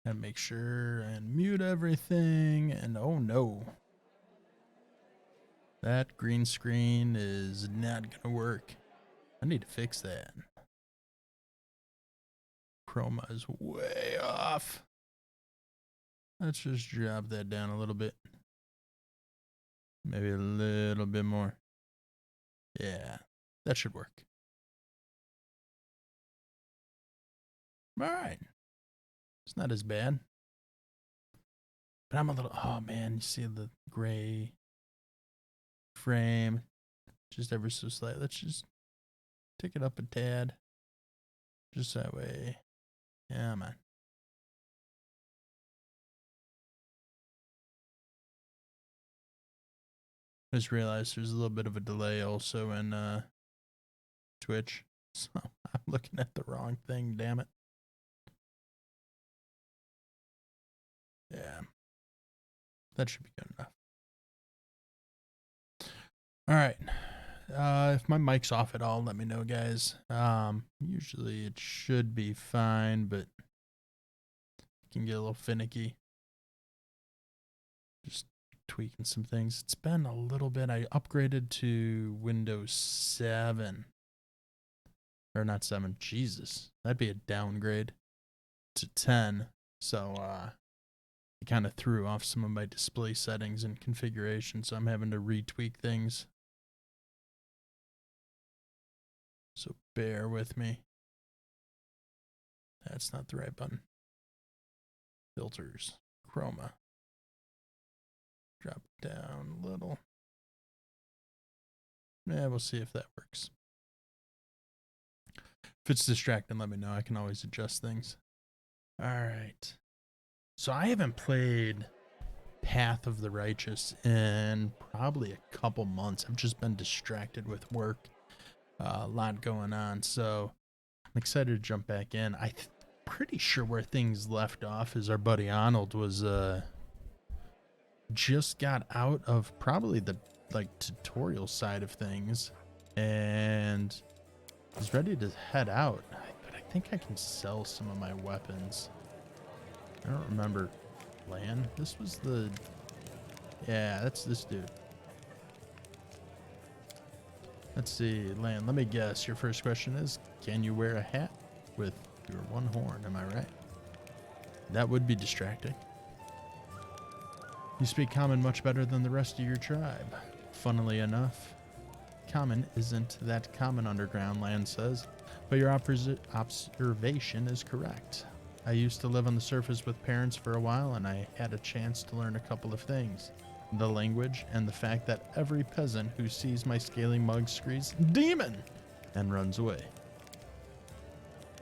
And make sure and mute everything. And oh no. That green screen is not gonna work. I need to fix that. Chroma is way off. Let's just drop that down a little bit. Maybe a little bit more. Yeah, that should work. All right. It's not as bad. But I'm a little, oh man, you see the gray frame just ever so slight. Let's just take it up a tad. Just that way. Yeah, man. Just realized there's a little bit of a delay also in Twitch. So I'm looking at the wrong thing, damn it. Yeah. That should be good enough. All right. If my mic's off at all, let me know, guys. Usually it should be fine, but it can get a little finicky. Just tweaking some things. It's been a little bit. I upgraded to Windows 7. Or not 7. Jesus. That'd be a downgrade to 10. So it kind of threw off some of my display settings and configuration, so I'm having to retweak things. So bear with me. That's not the right button. Filters. Chroma. Drop it down a little. Yeah, we'll see if that works. If it's distracting, let me know. I can always adjust things. All right. So I haven't played Path of the Righteous in probably a couple months. I've just been distracted with work. A lot going on. So I'm excited to jump back in. I'm pretty sure where things left off is our buddy Ahnald was just got out of probably the tutorial side of things and is ready to head out. But I think I can sell some of my weapons. I don't remember. Lan? This was the... Yeah, that's this dude. Let's see, Lan, let me guess. Your first question is, can you wear a hat with your one horn? Am I right? That would be distracting. You speak Common much better than the rest of your tribe. Funnily enough, Common isn't that common underground, Lan says, but your observation is correct. I used to live on the surface with parents for a while, and I had a chance to learn a couple of things. The language and the fact that every peasant who sees my scaly mug screams, "Demon!" and runs away.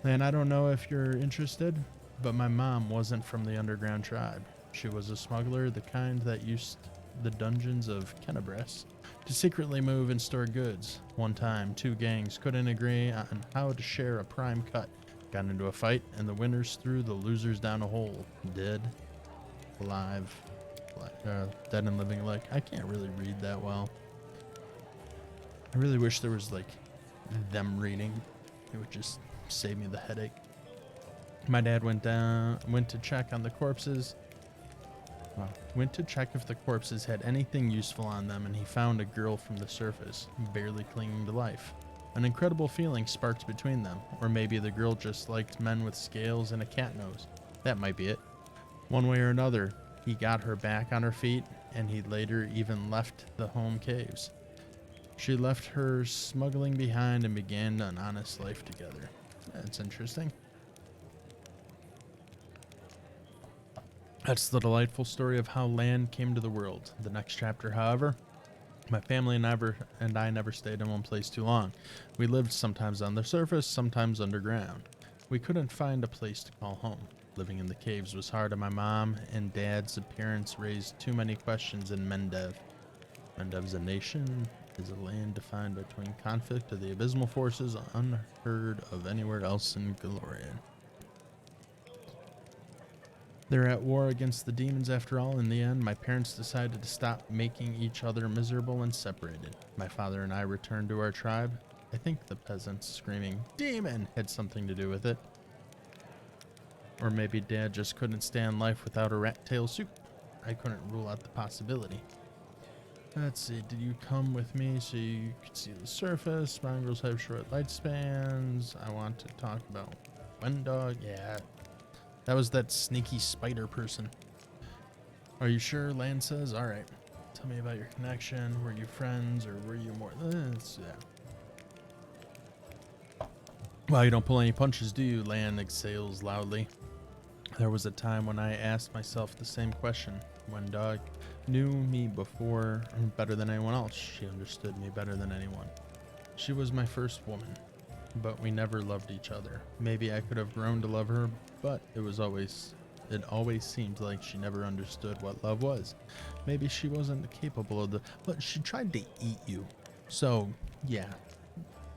And I don't know if you're interested, but my mom wasn't from the underground tribe. She was a smuggler, the kind that used the dungeons of Kenabres to secretly move and store goods. One time, two gangs couldn't agree on how to share a prime cut. Got into a fight, and the winners threw the losers down a hole. Dead, alive, dead and living alike. I can't really read that well. I really wish there was like them reading. It would just save me the headache. My dad went to check on the corpses. Went to check if the corpses had anything useful on them, and he found a girl from the surface, barely clinging to life. An incredible feeling sparked between them, or maybe the girl just liked men with scales and a cat nose. That might be it. One way or another, he got her back on her feet, and he later even left the home caves. She left her smuggling behind and began an honest life together. That's interesting. That's the delightful story of how land came to the world. The next chapter, however, my family and I never stayed in one place too long. We lived sometimes on the surface, sometimes underground. We couldn't find a place to call home. Living in the caves was hard, and my mom and dad's appearance raised too many questions in Mendev. Mendev's a nation, is a land defined between conflict of the abysmal forces unheard of anywhere else in Galorian. They're at war against the demons after all. In the end, my parents decided to stop making each other miserable and separated. My father and I returned to our tribe. I think the peasants screaming, "Demon!" had something to do with it. Or maybe Dad just couldn't stand life without a rat tail soup. I couldn't rule out the possibility. Let's see, did you come with me so you could see the surface? Mongrels have short lifespans. I want to talk about Wendog. Yeah, that was that sneaky spider person. Are you sure? Lan says. All right. Tell me about your connection. Were you friends or were you more? Yeah. Well, you don't pull any punches, do you? Lan exhales loudly. There was a time when I asked myself the same question. When Dog knew me before better than anyone else. She understood me better than anyone. She was my first woman, but we never loved each other. Maybe I could have grown to love her, but it always seemed like she never understood what love was. Maybe she wasn't capable of but she tried to eat you. So, yeah.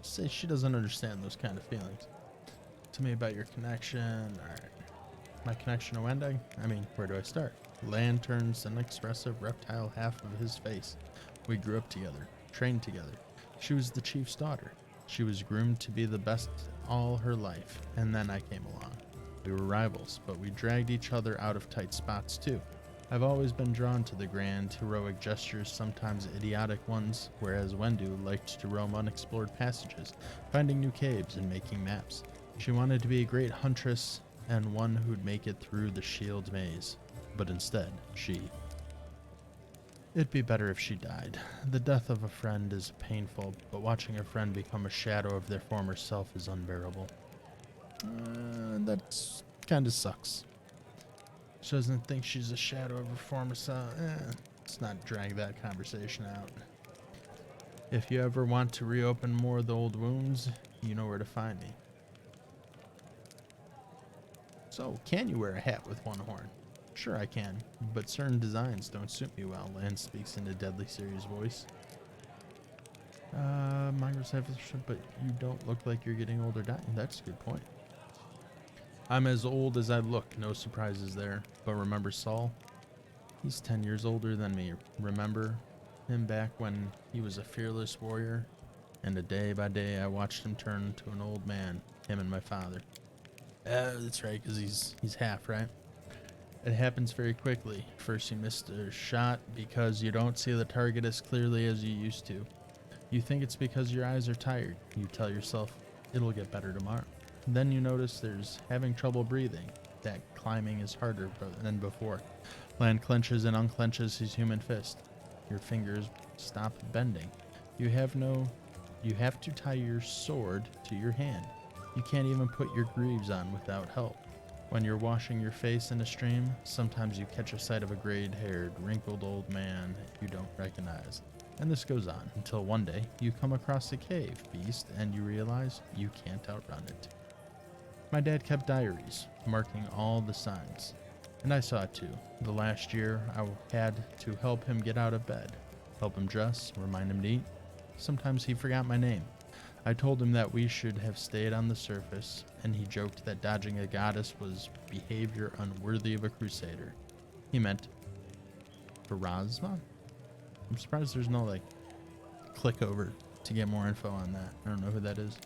Say she doesn't understand those kind of feelings. Tell me about your connection. All right. My connection to Wendog? I mean, where do I start? Lan turns an expressive reptile half of his face. We grew up together, trained together. She was the chief's daughter. She was groomed to be the best all her life, and then I came along. We were rivals, but we dragged each other out of tight spots too. I've always been drawn to the grand, heroic gestures, sometimes idiotic ones, whereas Wendu liked to roam unexplored passages, finding new caves and making maps. She wanted to be a great huntress and one who'd make it through the shield maze. But instead, it'd be better if she died. The death of a friend is painful, but watching a friend become a shadow of their former self is unbearable. That kind of sucks. She doesn't think she's a shadow of her former self. Let's not drag that conversation out. If you ever want to reopen more of the old wounds, you know where to find me. So, can you wear a hat with one horn? Sure I can, but certain designs don't suit me well. Lan speaks in a deadly serious voice. Migrants have, but you don't look like you're getting old or dying. That's a good point. I'm as old as I look, no surprises there. But remember Saul? He's 10 years older than me. Remember him back when he was a fearless warrior? And day by day I watched him turn to an old man, him and my father. That's right, because he's half, right? It happens very quickly. First you missed a shot because you don't see the target as clearly as you used to. You think it's because your eyes are tired. You tell yourself it'll get better tomorrow. Then you notice there's having trouble breathing. That climbing is harder than before. Lan clenches and unclenches his human fist. Your fingers stop bending. You have to tie your sword to your hand. You can't even put your greaves on without help. When you're washing your face in a stream, sometimes you catch a sight of a gray-haired, wrinkled old man you don't recognize. And this goes on until one day you come across a cave beast and you realize you can't outrun it. My dad kept diaries, marking all the signs. And I saw it too. The last year I had to help him get out of bed, help him dress, remind him to eat. Sometimes he forgot my name. I told him that we should have stayed on the surface, and he joked that dodging a goddess was behavior unworthy of a crusader. He meant Pharasma? I'm surprised there's no, click over to get more info on that. I don't know who that is.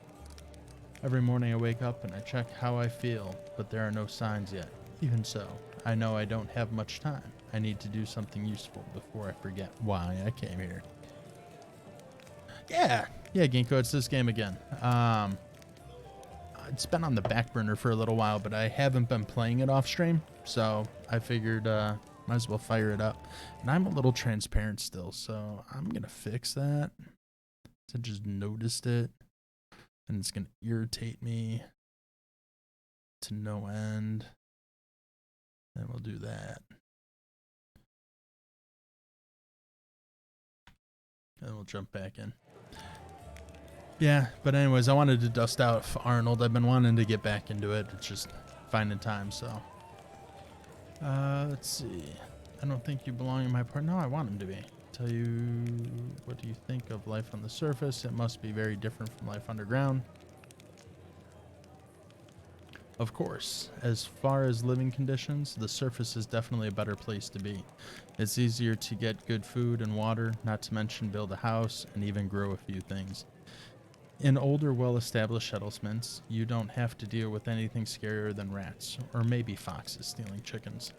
Every morning I wake up and I check how I feel, but there are no signs yet. Even so, I know I don't have much time. I need to do something useful before I forget why I came here. Yeah, Ginkgo, it's this game again. It's been on the back burner for a little while, but I haven't been playing it off stream, so I figured might as well fire it up. And I'm a little transparent still, so I'm gonna fix that. I just noticed it, and it's gonna irritate me to no end. And we'll do that. And we'll jump back in. Yeah, but anyways, I wanted to dust out Ahnald. I've been wanting to get back into it. It's just finding time, so. Let's see. I don't think you belong in my part. No, I want him to be. Tell you, what do you think of life on the surface? It must be very different from life underground. Of course, as far as living conditions, the surface is definitely a better place to be. It's easier to get good food and water, not to mention build a house and even grow a few things. In older, well-established settlements, you don't have to deal with anything scarier than rats, or maybe foxes stealing chickens.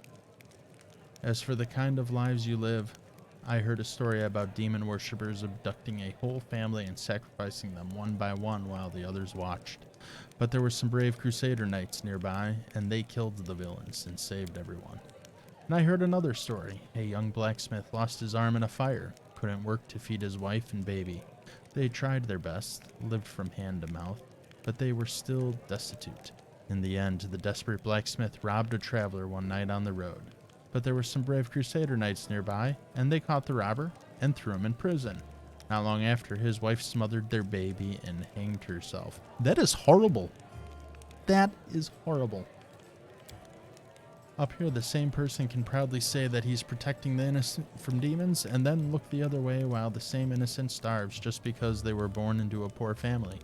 As for the kind of lives you live, I heard a story about demon worshippers abducting a whole family and sacrificing them one by one while the others watched. But there were some brave crusader knights nearby, and they killed the villains and saved everyone. And I heard another story. A young blacksmith lost his arm in a fire, couldn't work to feed his wife and baby. They tried their best, lived from hand to mouth, but they were still destitute. In the end, the desperate blacksmith robbed a traveler one night on the road. But there were some brave crusader knights nearby, and they caught the robber and threw him in prison. Not long after, his wife smothered their baby and hanged herself. That is horrible. That is horrible. Up here, the same person can proudly say that he's protecting the innocent from demons, and then look the other way while the same innocent starves just because they were born into a poor family.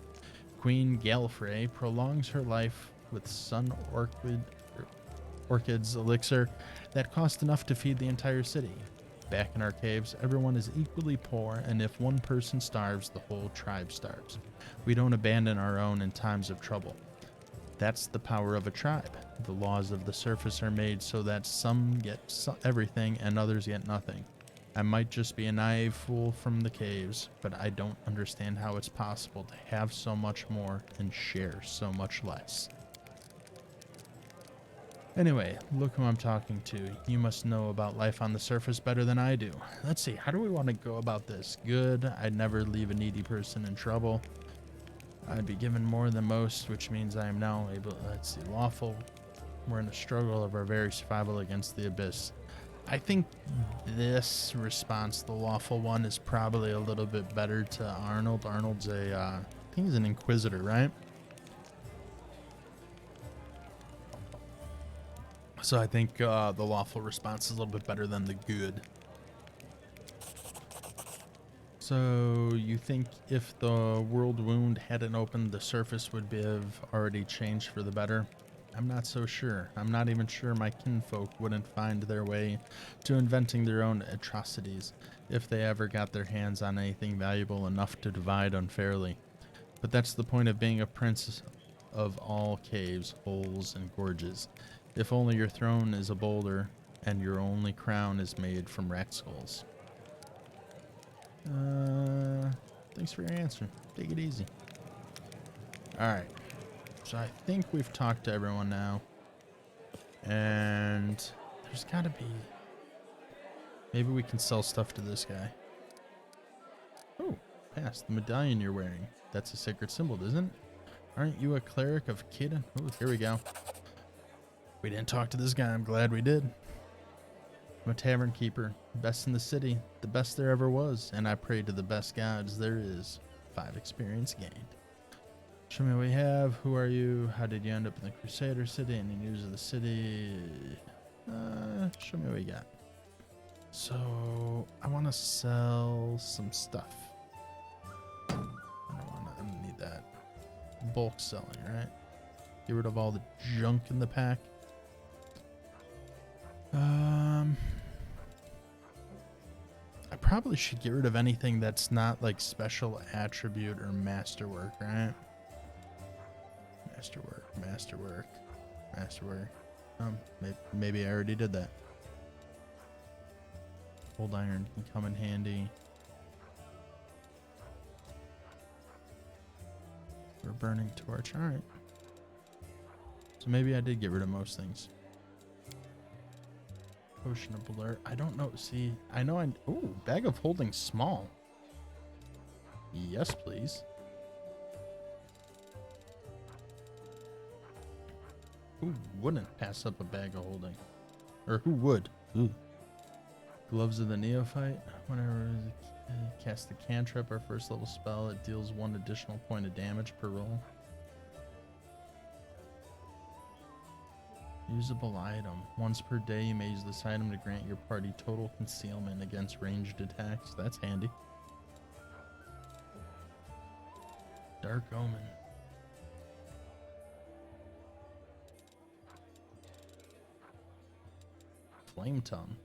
Queen Galfrey prolongs her life with sun orchid's elixir that cost enough to feed the entire city. Back in our caves, everyone is equally poor, and if one person starves, the whole tribe starves. We don't abandon our own in times of trouble. That's the power of a tribe. The laws of the surface are made so that some get everything and others get nothing. I might just be a naive fool from the caves, but I don't understand how it's possible to have so much more and share so much less. Anyway, look who I'm talking to. You must know about life on the surface better than I do. Let's see, how do we want to go about this? Good, I'd never leave a needy person in trouble. I'd be given more than most, which means I am now able, let's see, lawful. We're in a struggle of our very survival against the abyss. I think this response, the lawful one, is probably a little bit better to Arnold. Arnold's I think he's an inquisitor, right? So I think the lawful response is a little bit better than the good. So you think if the world wound hadn't opened, the surface would have already changed for the better? I'm not so sure. I'm not even sure my kinfolk wouldn't find their way to inventing their own atrocities if they ever got their hands on anything valuable enough to divide unfairly. But that's the point of being a prince of all caves, holes, and gorges. If only your throne is a boulder and your only crown is made from rat skulls. Thanks for your answer. Take it easy. Alright. So I think we've talked to everyone now. And there's gotta be... Maybe we can sell stuff to this guy. Oh, pass. The medallion you're wearing. That's a sacred symbol, isn't it? Aren't you a cleric of Kid? Oh, here we go. We didn't talk to this guy. I'm glad we did. I'm a tavern keeper. Best in the city. The best there ever was. And I pray to the best gods there is. 5 experience gained. Show me what we have. Who are you? How did you end up in the Crusader City? Any news of the city? Show me what you got. So, I want to sell some stuff. I don't need that. Bulk selling, right? Get rid of all the junk in the pack. I probably should get rid of anything that's not like special attribute or masterwork, right? Masterwork. Maybe I already did that. Old iron can come in handy. We're burning torch. All right. So maybe I did get rid of most things. Potion of blur. I don't know. See, I know I... Ooh, bag of holding small. Yes, please. Who wouldn't pass up a bag of holding? Or who would? Ooh. Gloves of the Neophyte. Whenever we cast the cantrip, our first level spell, it deals 1 additional point of damage per roll. Usable item. Once per day, you may use this item to grant your party total concealment against ranged attacks. That's handy. Dark Omen. Flame Tongue.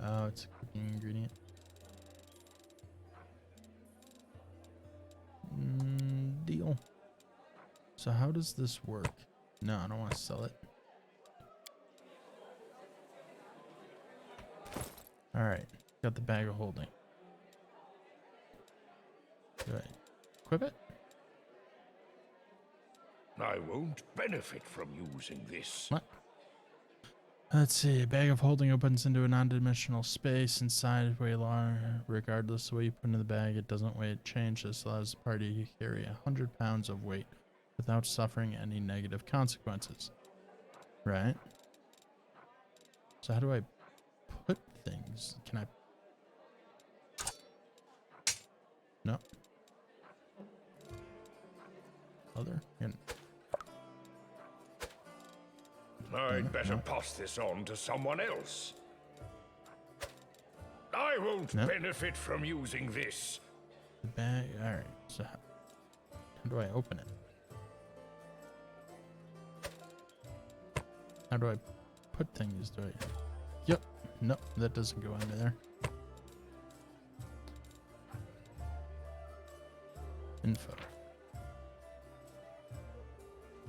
Oh, it's a cooking ingredient. So how does this work? No, I don't want to sell it. All right, got the bag of holding. Do I equip it? I won't benefit from using this. What? Let's see. A bag of holding opens into a non-dimensional space inside way long. Regardless of the weight you put in the bag, it doesn't weigh it change. This allows the party to carry 100 pounds of weight without suffering any negative consequences. Right? So how do I put things? Can I? No. Other? I'd better pass this on to someone else. I won't benefit from using this. The bag. All right. So how do I open it? How do I put things? Do I? Yep. Nope. That doesn't go under there. Info.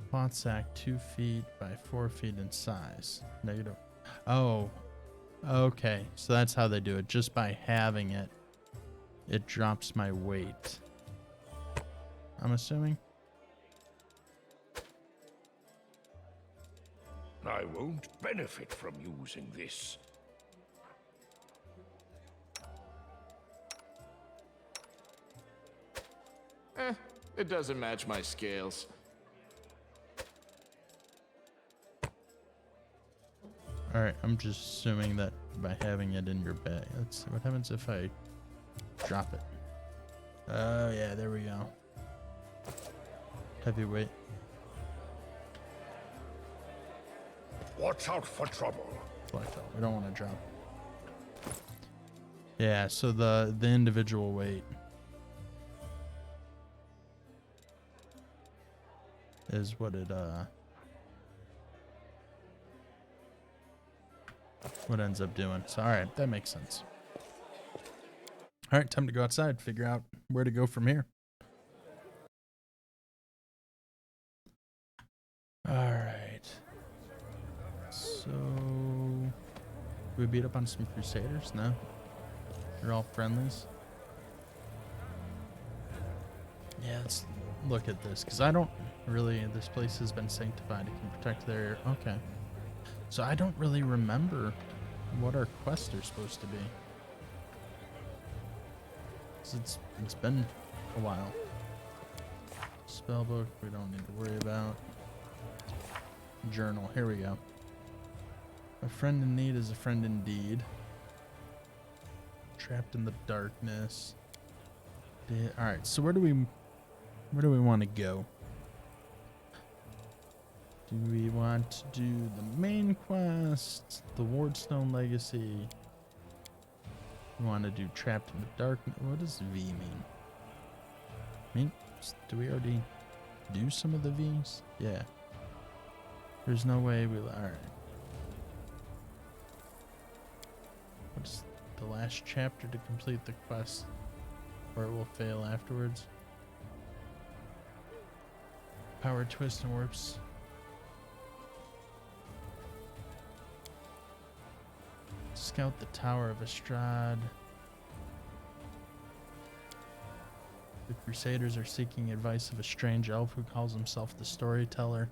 Cloth sack 2 feet by 4 feet in size. Negative. Oh. Okay. So that's how they do it. Just by having it, it drops my weight. I'm assuming. I won't benefit from using this. It doesn't match my scales. Alright, I'm just assuming that by having it in your bag. Let's see what happens if I drop it. Oh yeah, there we go. Heavyweight. Watch out for trouble. Blackout. We don't want to drop. Yeah, so the individual weight is what it what ends up doing. So alright, that makes sense. Alright, time to go outside, figure out where to go from here. Alright. So we beat up on some crusaders? No? They're all friendlies? Yeah, let's look at this, because I don't really, this place has been sanctified. It can protect their, okay. So I don't really remember what our quests are supposed to be. 'Cause it's been a while. Spellbook, we don't need to worry about. Journal, here we go. A friend in need is a friend indeed. Trapped in the darkness. Alright, so where do we want to go? Do we want to do the main quest, the Wardstone Legacy? We want to do Trapped in the Darkness. What does V mean? Do we already do some of the V's? Yeah. There's no way we'll. Alright. What's the last chapter to complete the quest? Or it will fail afterwards? Power twist and warps. Scout the Tower of Estrad. The Crusaders are seeking advice of a strange elf who calls himself the Storyteller.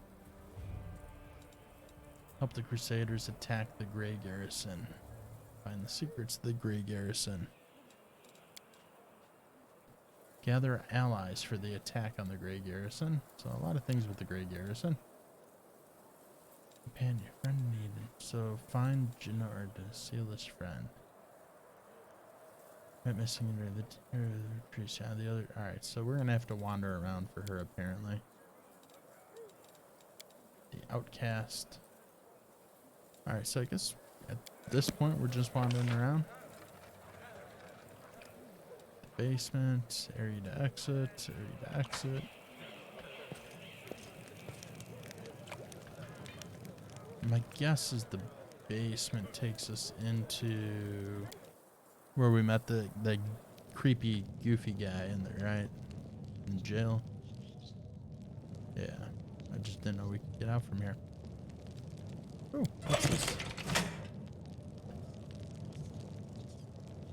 Help the Crusaders attack the Grey Garrison. Find the secrets of the Grey Garrison. Gather allies for the attack on the Grey Garrison. So a lot of things with the Grey Garrison. Companion, friend needed. So find Janor to seal this friend. Went missing in the other. Alright, so we're gonna have to wander around for her apparently. The outcast. Alright, so I guess at this point we're just wandering around. The basement, area to exit, area to exit. My guess is the basement takes us into where we met the creepy, goofy guy in there, right? In jail. Yeah. Didn't know we could get out from here. Oh, what's this?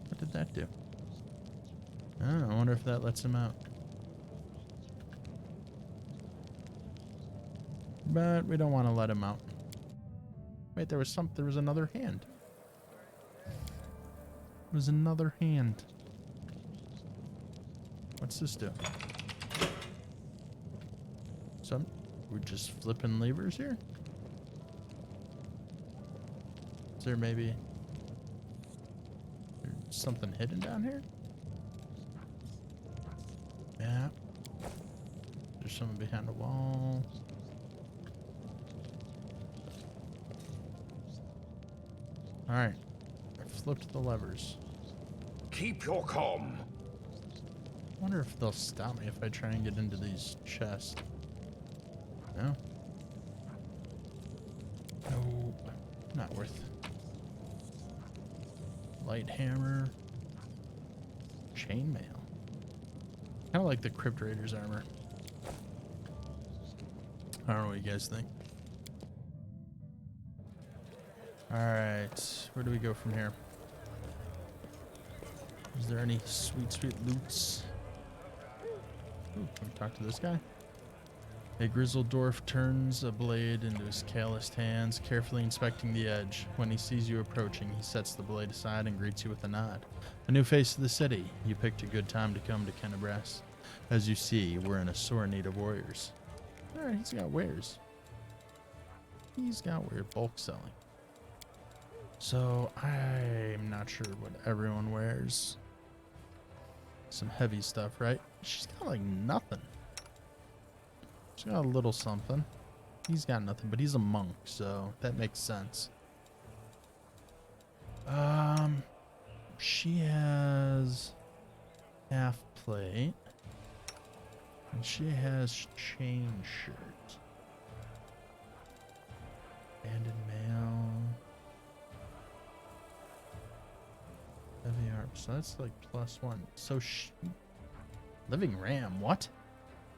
What did that do? Oh, I wonder if that lets him out. But we don't want to let him out. Wait, there was another hand. There was another hand. What's this do? We're just flipping levers here? Is there maybe something hidden down here? Yeah. There's someone behind a wall. Alright. I flipped the levers. Keep your calm. I wonder if they'll stop me if I try and get into these chests. No? Nope. Not worth. Light hammer. Chainmail. Kind of like the Crypt Raiders armor. I don't know what you guys think. Alright. Where do we go from here? Is there any sweet, sweet loots? Ooh, can we talk to this guy? A grizzled dwarf turns a blade into his calloused hands, carefully inspecting the edge. When he sees you approaching, he sets the blade aside and greets you with a nod. A new face to the city. You picked a good time to come to Kennebrass. As you see, we're in a sore need of warriors. Alright, he's got wares. He's got weird bulk selling. So, I'm not sure what everyone wears. Some heavy stuff, right? She's got like nothing. She's got a little something. He's got nothing, but he's a monk, so that makes sense. She has half plate. And she has chain shirt. Banded mail. Heavy arm. So that's like +1. So living ram. What?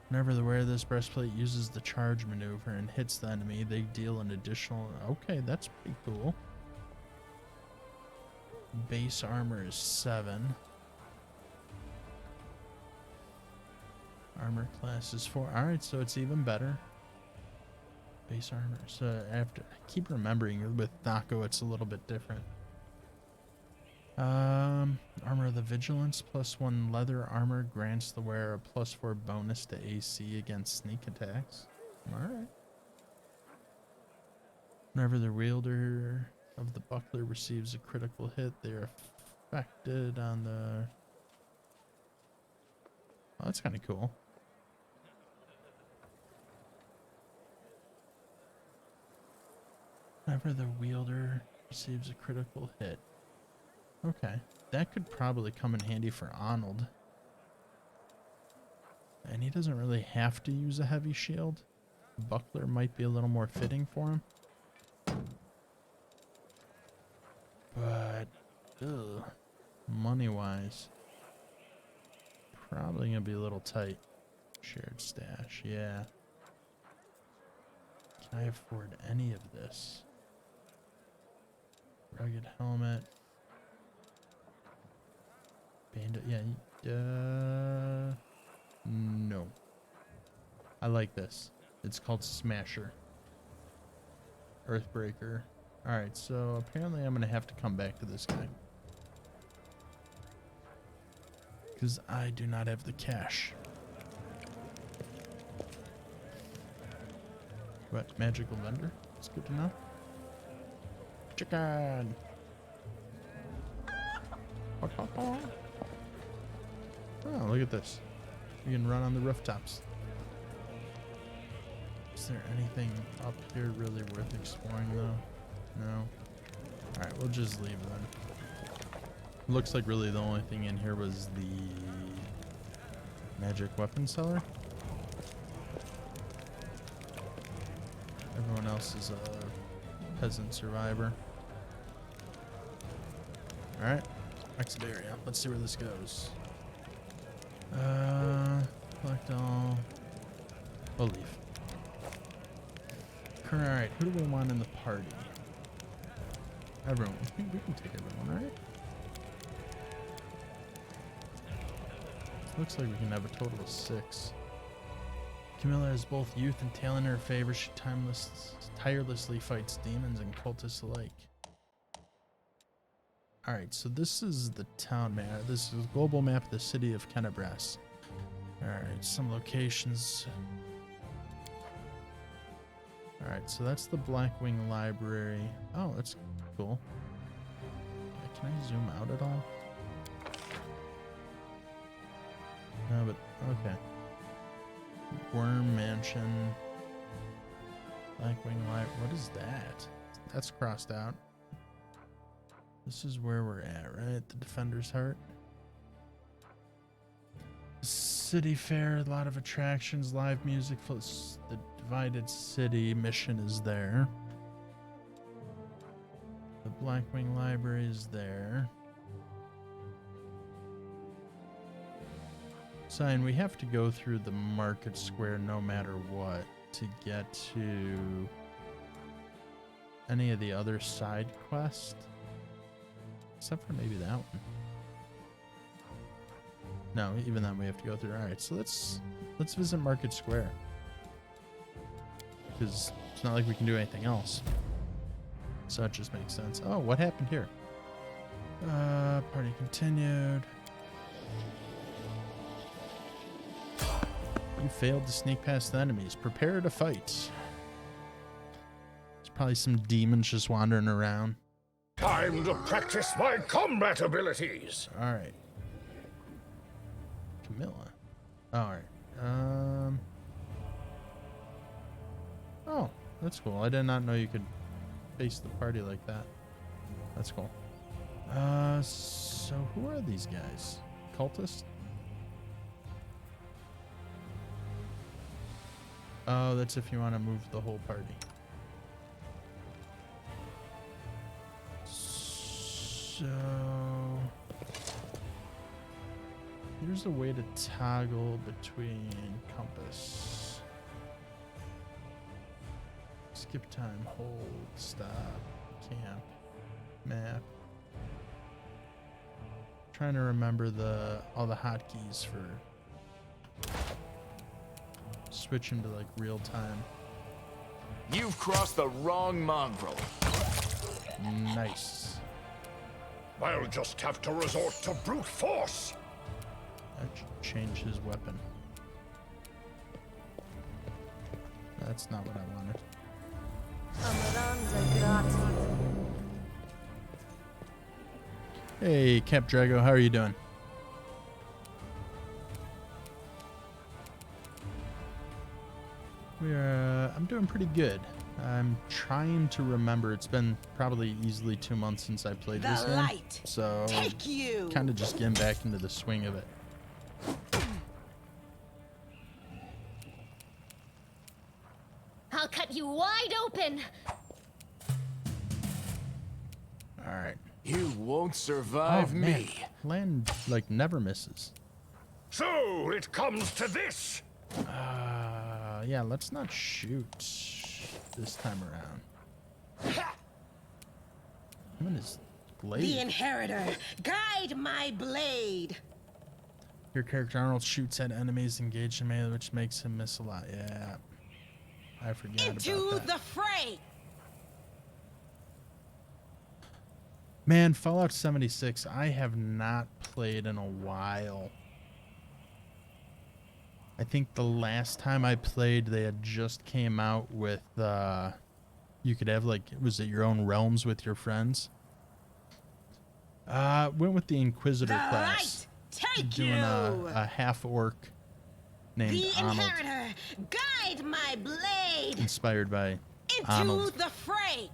Whenever the wearer of this breastplate uses the charge maneuver and hits the enemy, they deal an additional... Okay, that's pretty cool. Base armor is 7. Armor class is 4. Alright, so it's even better. Base armor. So after... I keep remembering with Thaco it's a little bit different. Armor of the Vigilance, +1 leather armor grants the wearer a +4 bonus to AC against sneak attacks. Alright. Whenever the wielder of the buckler receives a critical hit, they are affected on the... Oh, that's kind of cool. Whenever the wielder receives a critical hit. Okay, that could probably come in handy for Ahnald. And he doesn't really have to use a heavy shield. Buckler might be a little more fitting for him. But, ugh, money-wise, probably gonna be a little tight. Shared stash, yeah. Can I afford any of this? Rugged helmet. Bandit, yeah, no. I like this. It's called Smasher. Earthbreaker. Alright, so apparently I'm going to have to come back to this guy. Because I do not have the cash. What? Magical vendor? It's good to know. Chicken! Oh, look at this. You can run on the rooftops. Is there anything up here really worth exploring, though? No. Alright, we'll just leave then. Looks like really the only thing in here was the magic weapon seller. Everyone else is a peasant survivor. Alright, exit area. Let's see where this goes. Collect all. We'll leave. Alright, who do we want in the party? Everyone. We can take everyone, right? Looks like we can have a total of 6. Camilla has both youth and talent in her favor. She tirelessly fights demons and cultists alike. Alright, so this is the town map. This is a global map of the city of Kennebrass. Alright, some locations. Alright, so that's the Blackwing Library. Oh, that's cool. Can I zoom out at all? No, but okay. Worm Mansion. Blackwing Library. What is that? That's crossed out. This is where we're at, right? The Defender's Heart. City Fair, a lot of attractions, live music. The Divided City mission is there. The Blackwing Library is there. Sign, we have to go through the market square no matter what to get to any of the other side quests. Except for maybe that one. No, even then we have to go through. Alright, so let's visit Market Square. Because it's not like we can do anything else. So it just makes sense. Oh, what happened here? Party continued. You failed to sneak past the enemies. Prepare to fight. There's probably some demons just wandering around. Time to practice my combat abilities. All right. Camilla. All right. Oh, that's cool. I did not know you could face the party like that. That's cool. So who are these guys? Cultists? Oh, that's if you want to move the whole party. So here's a way to toggle between compass. Skip time, hold, stop, camp, map. Trying to remember all the hotkeys for switching to like real time. You've crossed the wrong mongrel. Nice. I'll just have to resort to brute force. That should change his weapon. That's not what I wanted. Hey, Cap Drago, how are you doing? I'm doing pretty good. I'm trying to remember. It's been probably easily 2 months since I played this game, so kind of just getting back into the swing of it. I'll cut you wide open. All right. You won't survive man. me. Land like never misses. So it comes to this. Yeah, let's not shoot this time around. Him and his blade. The Inheritor, guide my blade. Your character Arnold shoots at enemies engaged in melee, which makes him miss a lot. Yeah, I forgot Into about that. the fray. Man, Fallout 76, I have not played in a while. I think the last time I played, they had just came out with, you could have, like, was it your own realms with your friends? Went with the Inquisitor The class. light, take doing you. a half-orc named The Ahnald, Inheritor, guide my blade. inspired by Into Ahnald. the fray.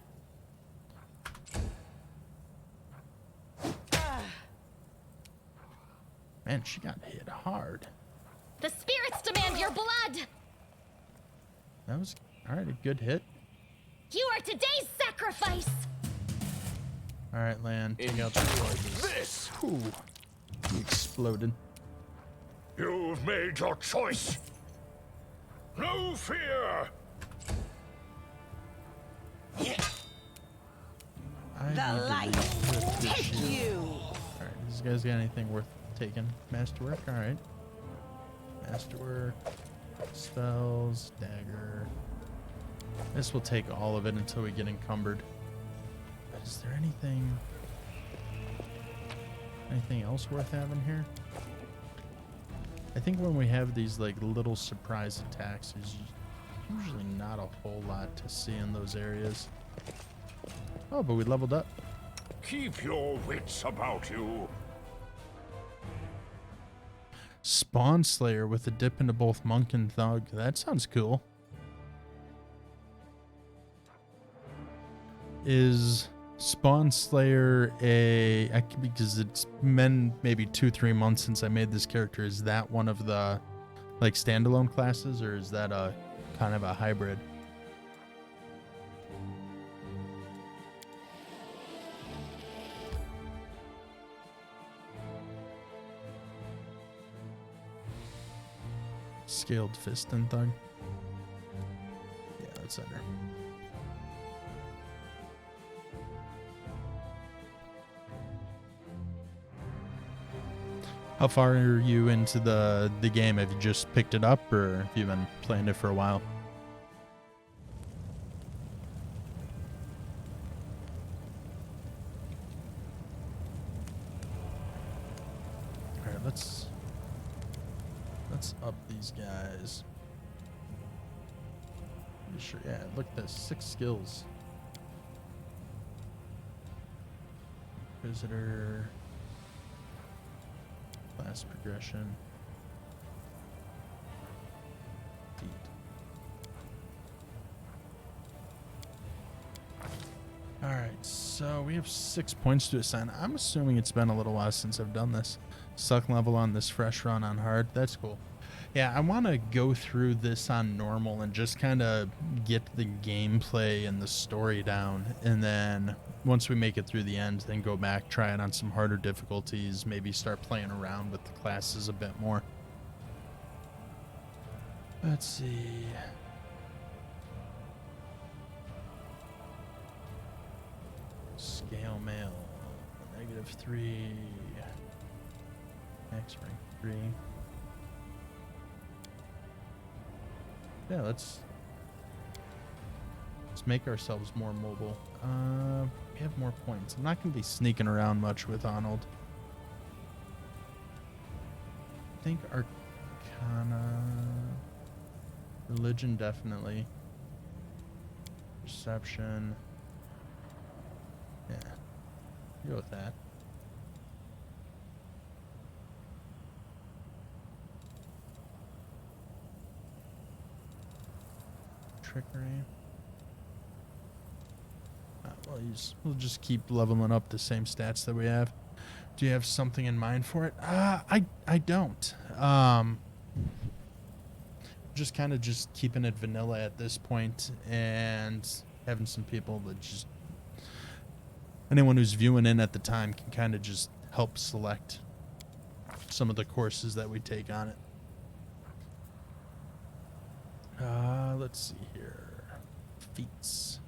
Man, she got hit hard. The spirits demand your blood. That was, all right, a good hit. You are today's sacrifice. All right, Lan, take out the charges. This. Ooh, he exploded. You've made your choice. No fear. life. Take you. Alright, these guys got anything worth taking? Masterwork? Alright. Masterwork. Spells. Dagger. This will take all of it until we get encumbered. But is there anything else worth having here? I think when we have these like little surprise attacks, there's usually not a whole lot to see in those areas. Oh, but we leveled up. Keep your wits about you. Spawn Slayer with a dip into both monk and thug. That sounds cool. Is Spawn Slayer because it's been maybe 2-3 months since I made this character. Is that one of the like standalone classes, or is that a kind of a hybrid? Scaled Fist and Thug. Yeah, that's under. How far are you into the game? Have you just picked it up, or have you been playing it for a while? All right, let's up these guys. You sure? Yeah, look at this. 6 skills. Visitor. Class progression. Feet. Alright, so we have 6 points to assign. I'm assuming it's been a little while since I've done this. Suck level on this fresh run on hard. That's cool. Yeah, I want to go through this on normal and just kind of get the gameplay and the story down. And then once we make it through the end, then go back, try it on some harder difficulties, maybe start playing around with the classes a bit more. Let's see. Scale mail. -3. X rank 3. Yeah, let's make ourselves more mobile. We have more points. I'm not going to be sneaking around much with Ahnald. I think Arcana, Religion definitely, Perception. Yeah, go with that. Trickery. We'll just keep leveling up the same stats that we have. Do you have something in mind for it? I don't. Just kind of just keeping it vanilla at this point, and having some people that just, anyone who's viewing in at the time can kind of just help select some of the courses that we take on it. Let's see here. Feats.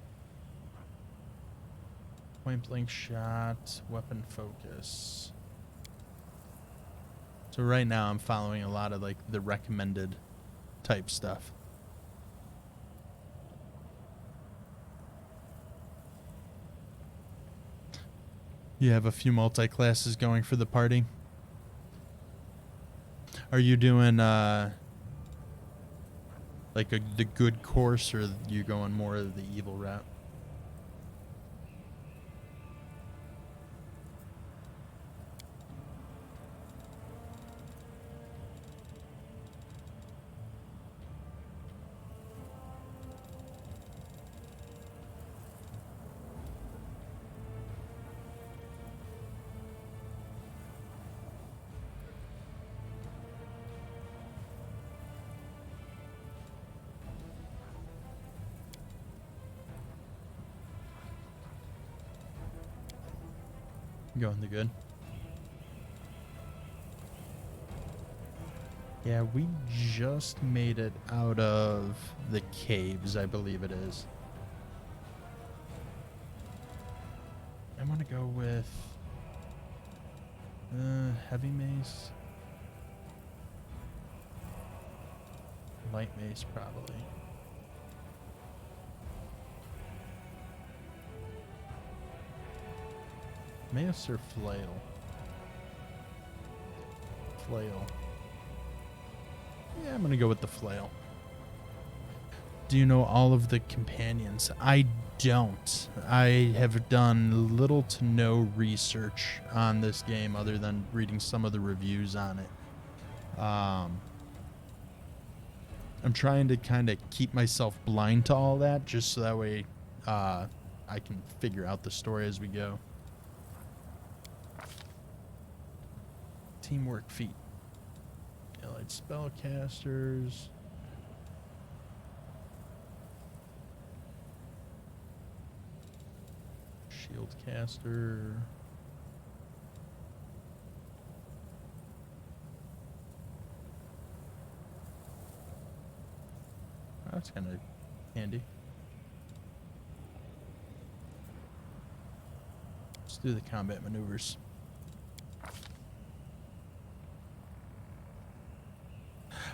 Point blank shot, weapon focus. So right now I'm following a lot of like the recommended type stuff. You have a few multi-classes going for the party. Are you doing like the good course, or you going more of the evil route? Going the good. Yeah, we just made it out of the caves, I believe it is. I want to go with heavy mace. Light mace, probably. Mace or flail? Flail. Yeah, I'm gonna go with the flail. Do you know all of the companions? I don't. I have done little to no research on this game other than reading some of the reviews on it. I'm trying to kind of keep myself blind to all that, just so that way I can figure out the story as we go. Teamwork feat. Allied spellcasters. Shield caster. Oh, that's kind of handy. Let's do the combat maneuvers.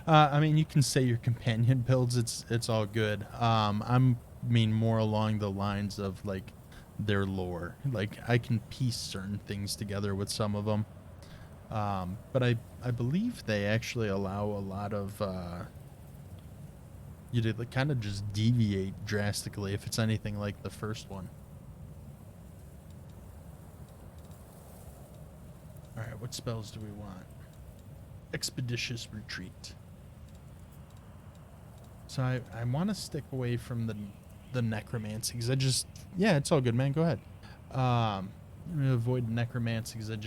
I mean, you can say your companion builds. It's all good. I'm mean more along the lines of like their lore. Like I can piece certain things together with some of them. But I believe they actually allow a lot of you to like, kind of just deviate drastically if it's anything like the first one. All right, what spells do we want? Expeditious retreat. So I want to stick away from the necromancy because I just, yeah, it's all good, man. Go ahead. I'm gonna avoid necromancy because I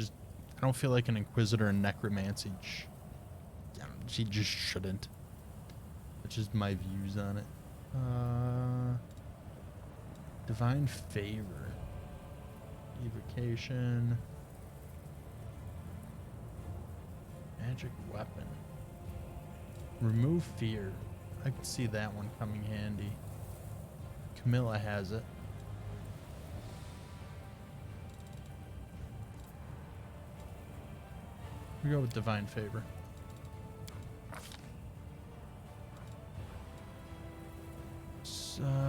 don't feel like an inquisitor in necromancy. She just shouldn't. That's just my views on it. Divine favor, evocation, magic weapon, remove fear. I can see that one coming handy. Camilla has it. We go with divine favor.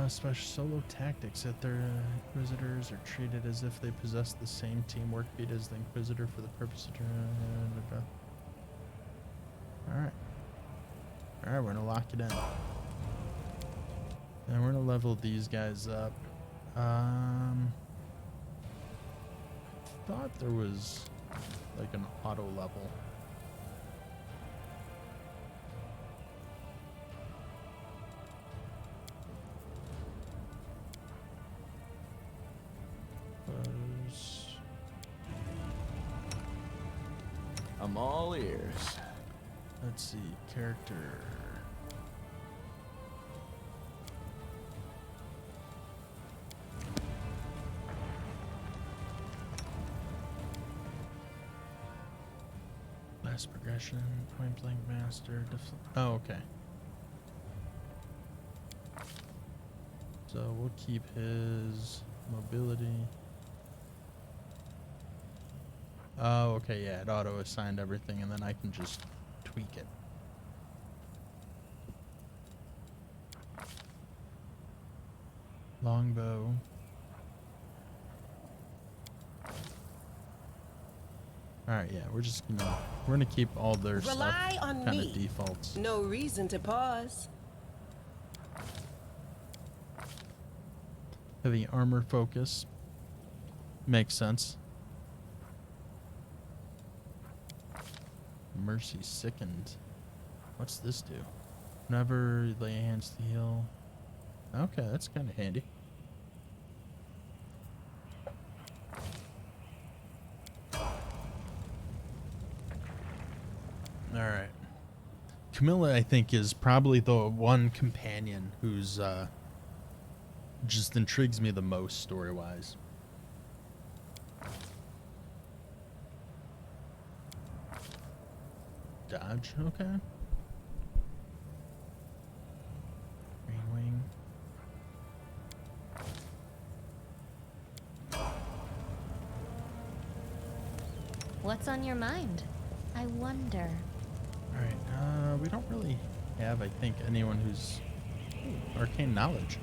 Special solo tactics that their inquisitors are treated as if they possess the same teamwork feat as the inquisitor for the purpose of Alright, we're gonna lock it in. And we're gonna level these guys up. Thought there was like an auto level. I'm all ears. Let's see, character. Last progression, point blank master. Oh, okay. So we'll keep his mobility. Oh, okay, yeah, it auto-assigned everything, and then I can just tweak it. Longbow. Alright, yeah, we're gonna keep all their Rely stuff on kind me. of defaults. No reason to pause. Heavy armor focus. Makes sense. Mercy sickened. What's this do? Never lay hands to heal. Okay, that's kind of handy. Alright. Camilla, I think, is probably the one companion who's just intrigues me the most story-wise. Dodge, okay. Green wing. What's on your mind? I wonder. Alright, we don't really have, I think, anyone who's arcane knowledge.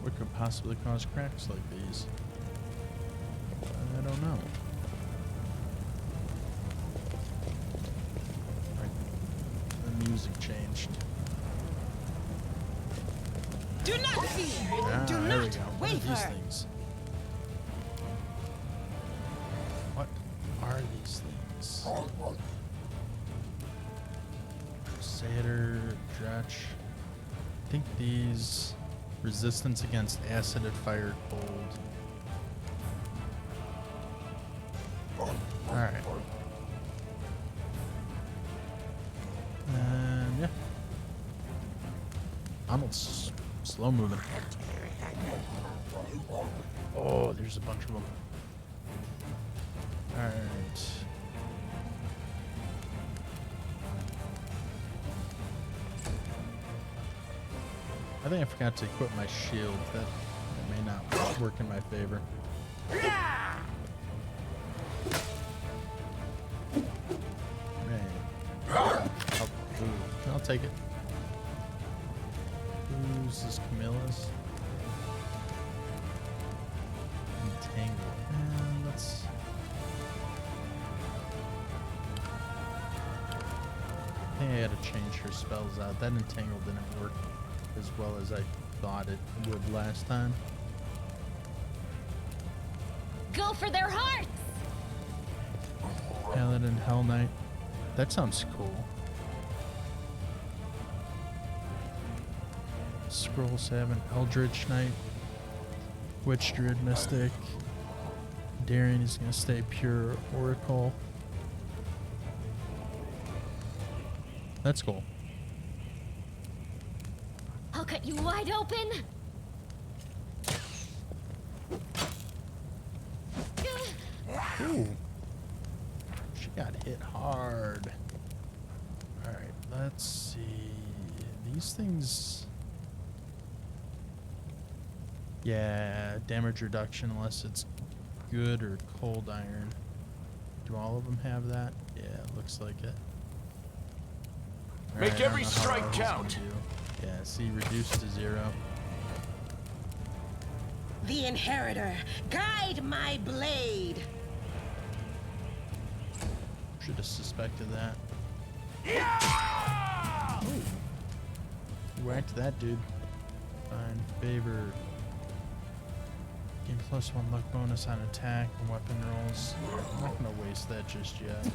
What could possibly cause cracks like these? I don't know. Right. The music changed. Do not fear. Do There we not go. What are these waver. things? What are these things? Crusader, Dretch. I think these resistance against acid and fire cold. Alright. And yeah. Ahnald's slow moving. Oh, there's a bunch of them. Alright. I think I forgot to equip my shield. That may not work in my favor. Man. I'll take it. Who's this? Camilla's? Entangle. And let's. I think I gotta change her spells out. That entangle didn't work as well as I thought it would last time. Go for their hearts! Paladin Hell Knight. That sounds cool. Scroll 7, Eldritch Knight, Witch Druid Mystic. Darian is going to stay Pure Oracle. That's cool. I'll cut you wide open! Ooh. She got hit hard. Alright, let's see. These things. Yeah, damage reduction unless it's good or cold iron. Do all of them have that? Yeah, it looks like it. Make Alright, I don't every know how strike ours is gonna count. do. Yeah, see, reduced to 0. The Inheritor, guide my blade. Should have suspected that. Ooh. You whacked that dude. Fine. Favor. Gain +1 luck bonus on attack and weapon rolls. I'm not gonna waste that just yet.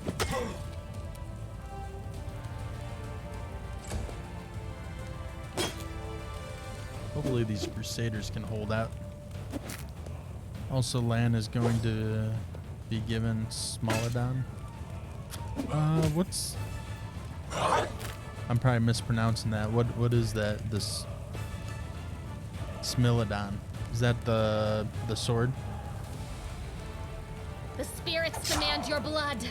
Hopefully these Crusaders can hold out. Also, Lan is going to be given Smolodon. What's... I'm probably mispronouncing that. What is that? This... Smilodon. Is that the sword? The spirits demand your blood!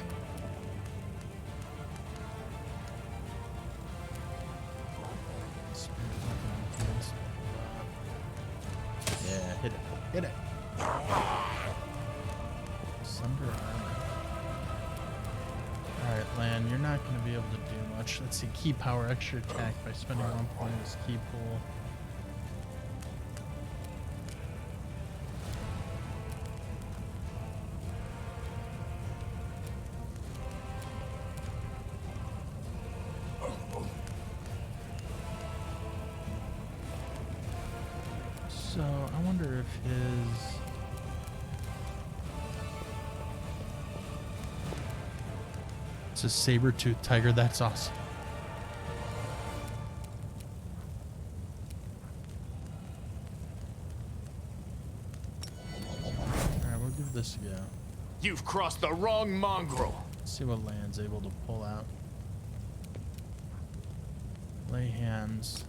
Yeah, hit it. Hit it. Sunder armor. Alright, Lan, you're not going to be able to do much. Let's see, key power, extra attack by spending 1 point as key pool. So, I wonder if his... It's a saber-toothed tiger. That's awesome. Alright, we'll give this a go. You've crossed the wrong mongrel. Let's see what Lan's able to pull out. Lay hands.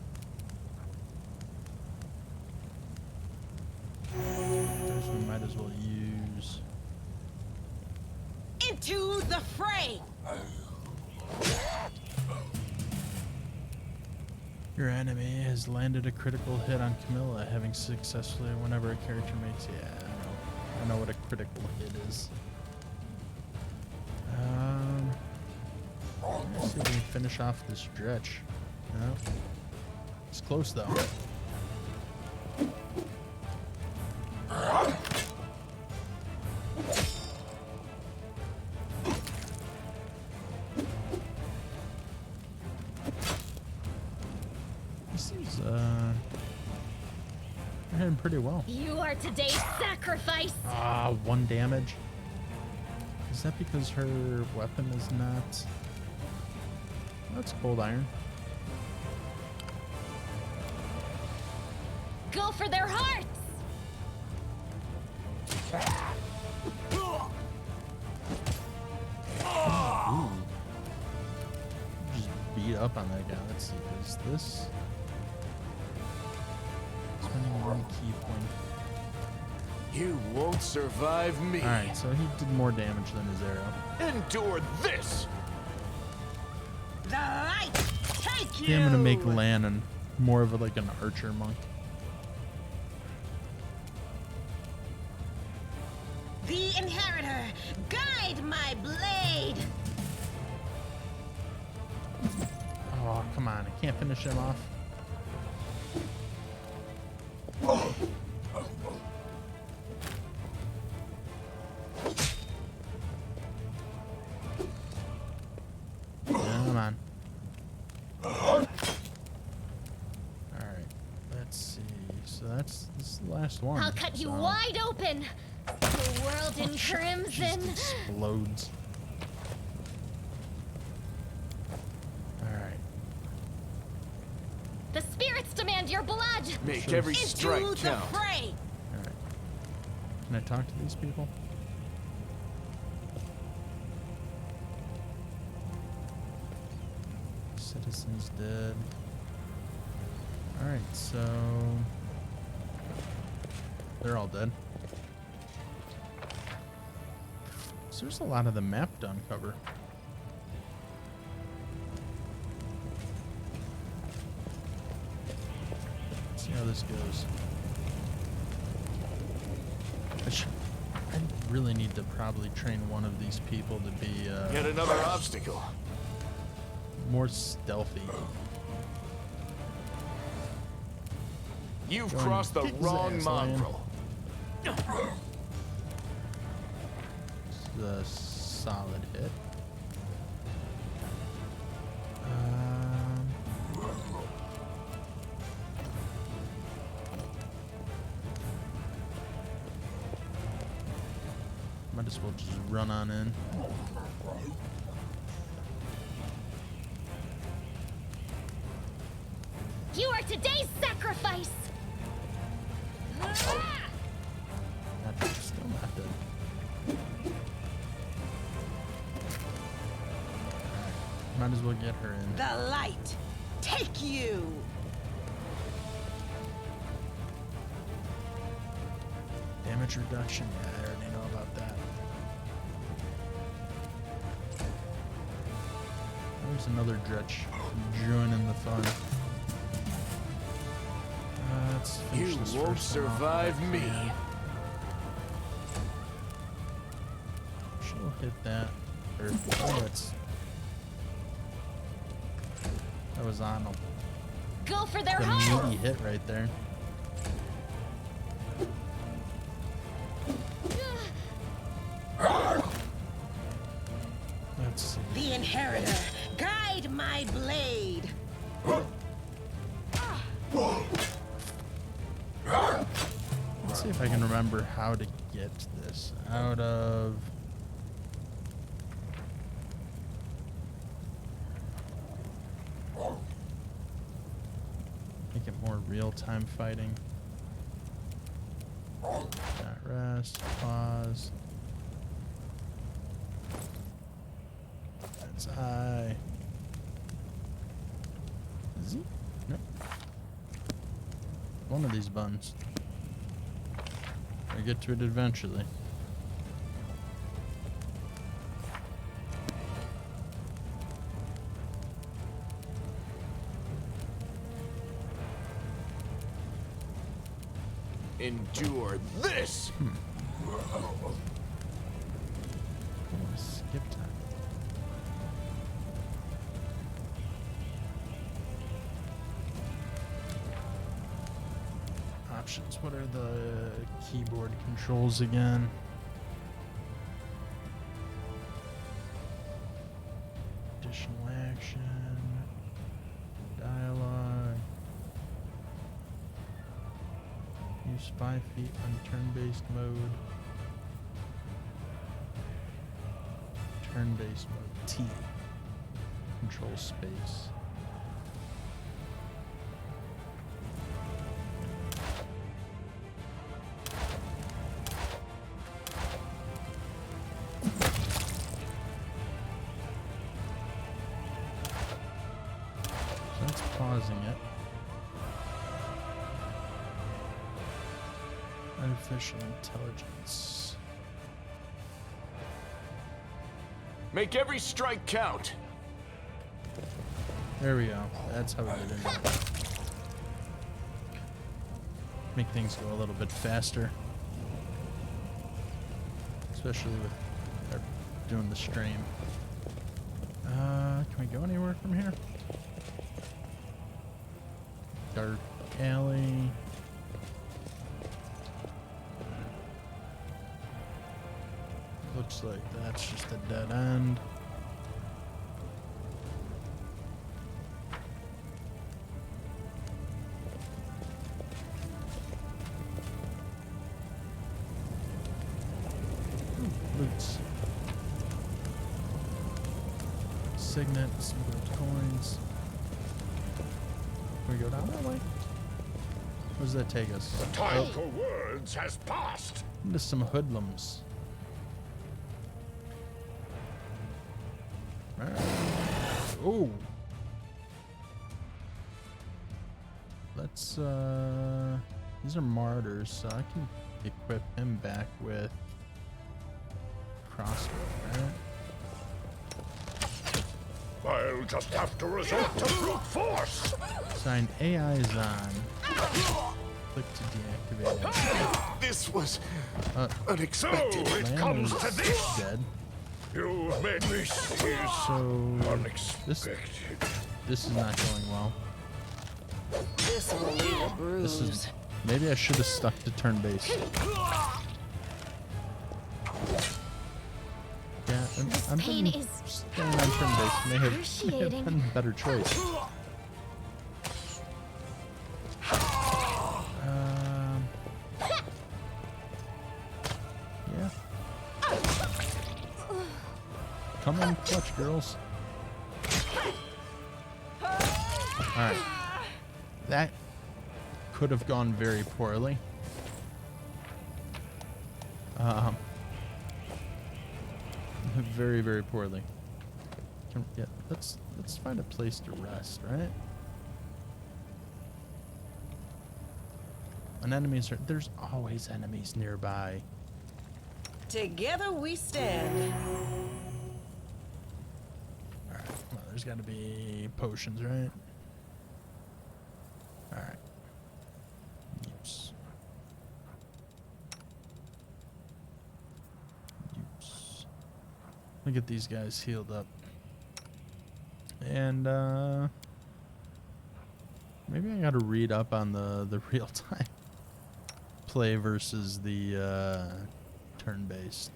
Those we might as well use. Into the fray. Your enemy has landed a critical hit on Camilla, having successfully whenever a character makes... Yeah, I know what a critical hit is. Let's see if we can finish off this stretch. No. It's close though. This is we're heading pretty well. You are today's sacrifice. Ah, 1 damage. Is that because her weapon is not? That's cold iron. Go for their hearts. Ooh. Just beat up on that guy. Let's see. Is this spending 1 key point? You won't survive me. All right, so he did more damage than his arrow. Endure this. The light, take you! Okay, I'm gonna make Lannon more of like an archer monk. The inheritor, guide my blade! Oh, come on. I can't finish him off. Come on. Alright. Let's see. So this is the last one. I'll cut you so- wide open. The world in Just crimson. explodes. Alright. The spirits demand your blood. Make Sure. every Into strike the count. fray! Alright. Can I talk to these people? Citizens dead. Alright, so they're all dead. So there's a lot of the map to uncover. Let's see how this goes. I really need to probably train one of these people to be Yet another obstacle. more stealthy. You've Go and crossed the kick his wrong ass, Lion. mongrel. It's a solid hit. Might as well just run on in. You are today's sacrifice. Not, still not dead. Might as well get her in. The light, take you! Damage reduction. Yeah, I already know about that. There's another dretch joining the fun. Let's finish You this won't first one off if I survive me. can. She'll hit that. Or, oh, that was Ahnald. Go for their The hearts. meaty hit right there. Let's see. The inheritor, guide my blade! Let's see if I can remember how to get this out of. Make it more real-time fighting. Got rest, pause. That's I. Z? Nope. One of these buttons. I get to it eventually. Endure this. Skip time. Options. What are the keyboard controls again? Additional action. Dialogue. Use 5 feet on turn-based mode. Turn-based mode. T. Control space. So that's pausing it. Artificial intelligence. Make every strike count. There we go. That's how we get into it. Make things go a little bit faster. Especially with doing the stream. Can we go anywhere from here? Dark alley. Looks like that's just a dead end. Boots. Signet, some gold coins. Can we go down that way? Where does that take us? The time for words has passed. Into some hoodlums. Alright. Oh. Let's these are martyrs, so I can equip him back with crossbow, right? I'll just have to resort to brute force. Sign AI is on. Click to deactivate it. This was So unexpected. it Lamb comes is to this. dead. You've made me seize So unexpected. this is not going well. This will leave a This bruise. is maybe I should have stuck to turn base. Yeah, I'm pain thinking is staying on turn base may have excruciating. been a better choice. Yeah. Come on, clutch, girls. Alright. That could have gone very poorly. Very, very poorly. Yeah, let's find a place to rest, right? And enemies are there's always enemies nearby. Together we stand. Alright, well, there's gotta be potions, right? Alright. Use. Look at these guys healed up. And maybe I gotta read up on the real time play versus the turn based.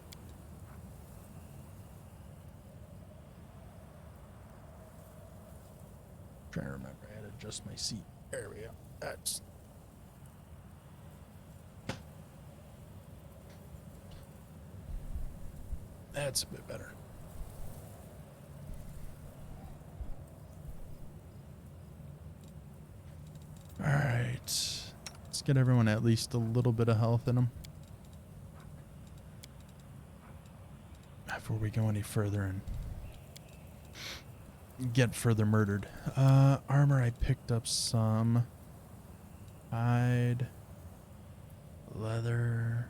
Trying to remember, I had to adjust my seat. There we go. That's a bit better. All right, let's get everyone at least a little bit of health in them before we go any further and get further murdered. Armor, I picked up some. Hide. Leather.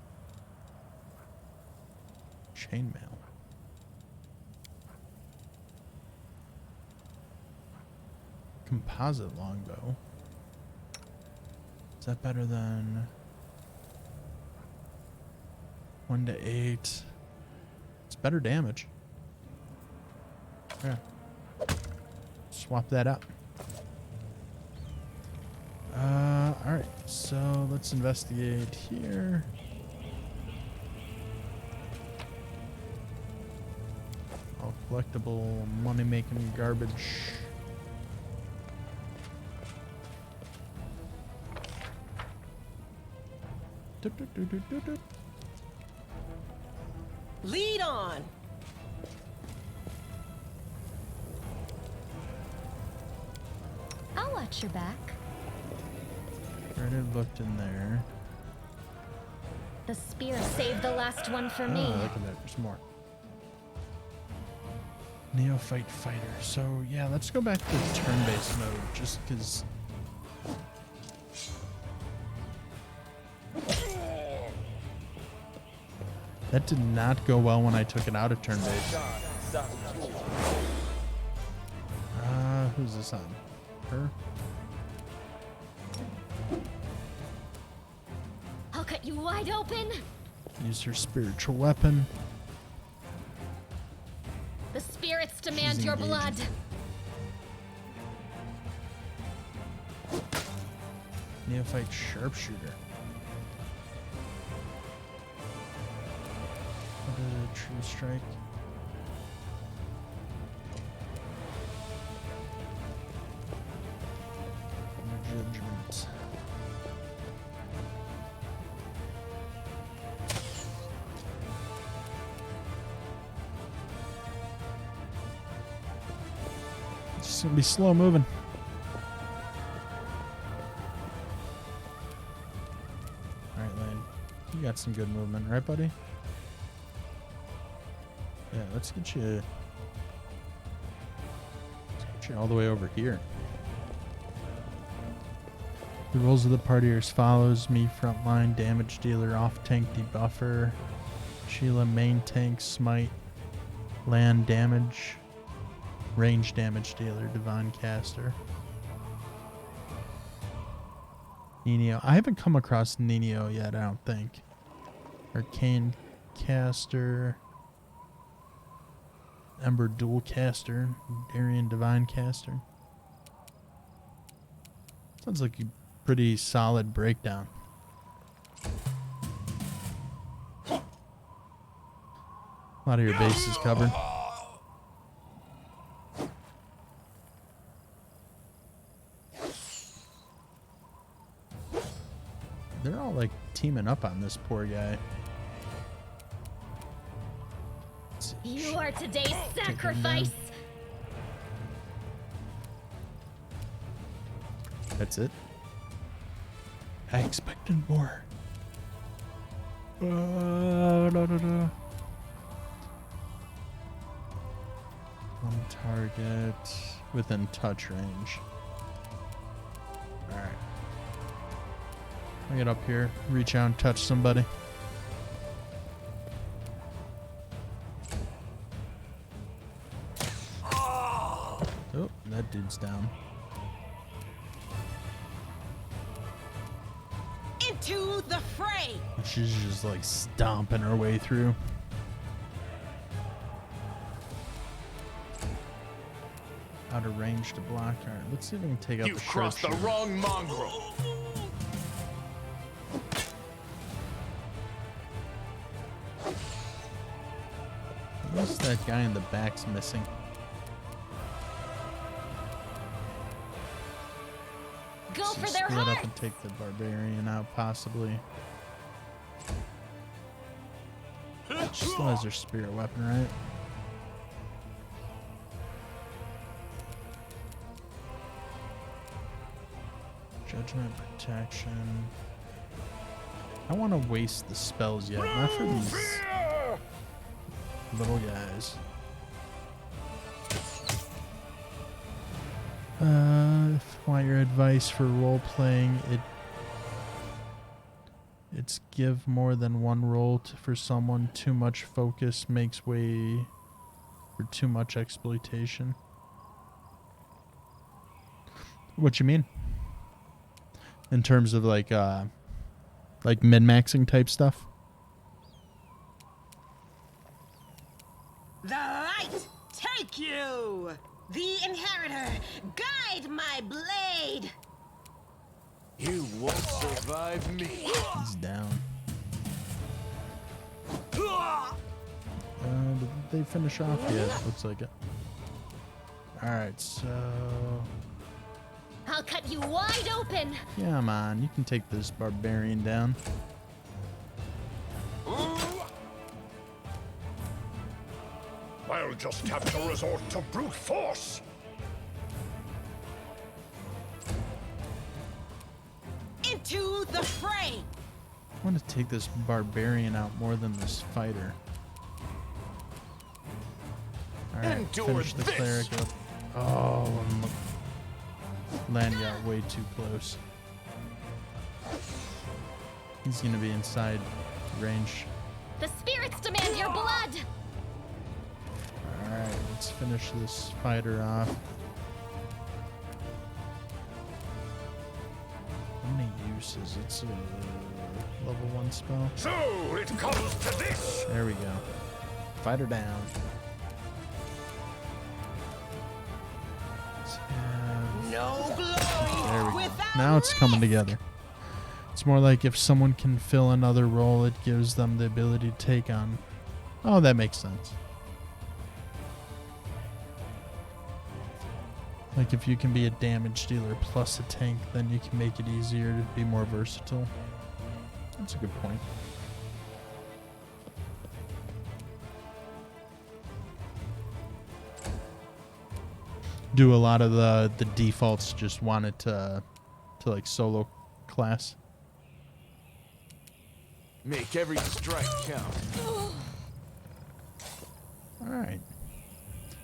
Chainmail. Composite longbow. Is that better than... 1 to 8. It's better damage. Yeah. Swap that up. Alright, so let's investigate here. All collectible, money-making garbage. Lead on. I'll watch your back. Already looked in there. The spear saved the last one for Oh, me. look at that. There's more. Neophyte fighter. So, yeah, let's go back to turn-based mode, just because... That did not go well when I took it out of turn-based. Who's this on? Her? I'll cut you wide open. Use her spiritual weapon. The spirits demand She's your engaging. blood. Neophyte sharpshooter. What is a true strike? Judgment. It's just gonna be slow moving. Alright, Lane. You got some good movement, right, buddy? Yeah, let's get you all the way over here. The roles of the party are as follows: me frontline, damage dealer, off tank debuffer, Sheila main tank, smite, land damage, range damage dealer, divine caster. Nino. I haven't come across Nino yet, I don't think. Arcane caster, Ember dual caster, Darien divine caster. Sounds like a pretty solid breakdown. A lot of your bases covered. They're all like teaming up on this poor guy. Let's see. You are today's him down. sacrifice. That's it. I expected more. One target within touch range. Alright. I get up here, reach out and touch somebody. Oh, that dude's down. Into the fray. She's just like stomping her way through. Out of range to block. Alright, let's see if we can take out You've the crossed the sharpshooter. wrong mongrel. At least that guy in the back's missing. Go So for their split up hearts. and take the barbarian out, possibly. She still has her spirit weapon, right? Judgment, protection. I don't want to waste the spells yet, not for these little guys. If I want your advice for role playing, it's give more than one role for someone. Too much focus makes way for too much exploitation. What you mean? In terms of like min-maxing type stuff? rescue! The Inheritor, guide my blade! You won't survive me. He's down. Did they finish off yet? Looks like it. Alright, so... I'll cut you wide open. Come on, you can take this barbarian down. I'll just have to resort to brute force. Into the fray! I want to take this barbarian out more than this fighter. Alright, Endure finish the this. cleric up. Oh, Lan got way too close. He's gonna be inside range. The spirits demand your blood. Alright, let's finish this fighter off. How many uses? It's a level 1 spell. So it comes to this. There we go. Fighter down. Let's have... No glory There we go. without Now it's coming risk. together. It's more like if someone can fill another role, it gives them the ability to take on. Oh, that makes sense. Like if you can be a damage dealer plus a tank, then you can make it easier to be more versatile. That's a good point. Do a lot of the defaults just want it to like solo class? Make every strike count. Alright.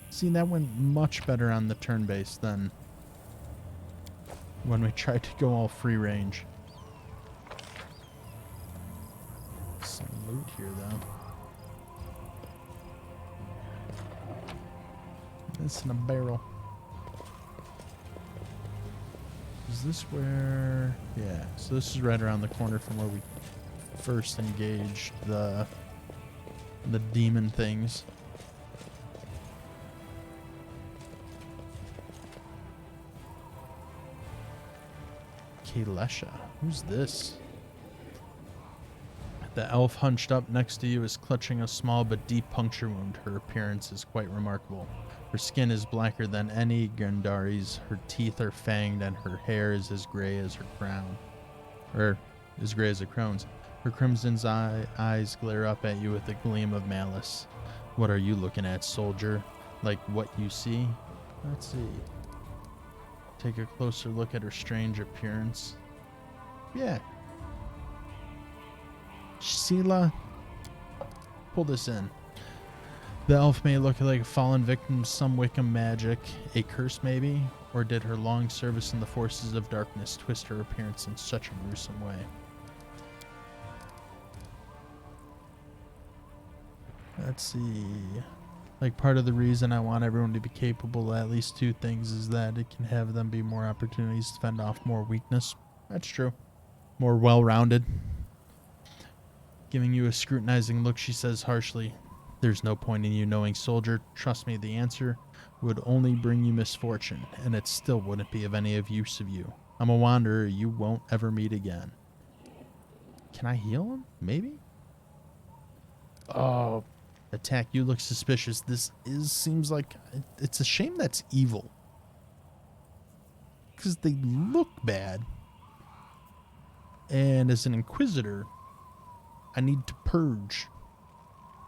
See, that went much better on the turn-based than when we tried to go all free range. Some loot here, though. This in a barrel. Is this where... Yeah, so this is right around the corner from where we first engaged the demon things. Kalesha. Who's this? The elf hunched up next to you is clutching a small but deep puncture wound. Her appearance is quite remarkable. Her skin is blacker than any Gandari's. Her teeth are fanged and her hair is as gray as her crown. Or, as gray as a crone's. Her crimson's eyes glare up at you with a gleam of malice. What are you looking at, soldier? Like what you see? Let's see. Take a closer look at her strange appearance. Yeah. Sheila, pull this in. The elf may look like a fallen victim of some Wiccan magic, a curse maybe, or did her long service in the forces of darkness twist her appearance in such a gruesome way? Let's see. Like, part of the reason I want everyone to be capable of at least two things is that it can have them be more opportunities to fend off more weakness. That's true. More well-rounded. Giving you a scrutinizing look, she says harshly, "There's no point in you knowing, soldier. Trust me, the answer would only bring you misfortune, and it still wouldn't be of any of use of you. I'm a wanderer you won't ever meet again." Can I heal him? Maybe? Oh, attack. You look suspicious. This seems like it's a shame that's evil. Because they look bad. And as an inquisitor, I need to purge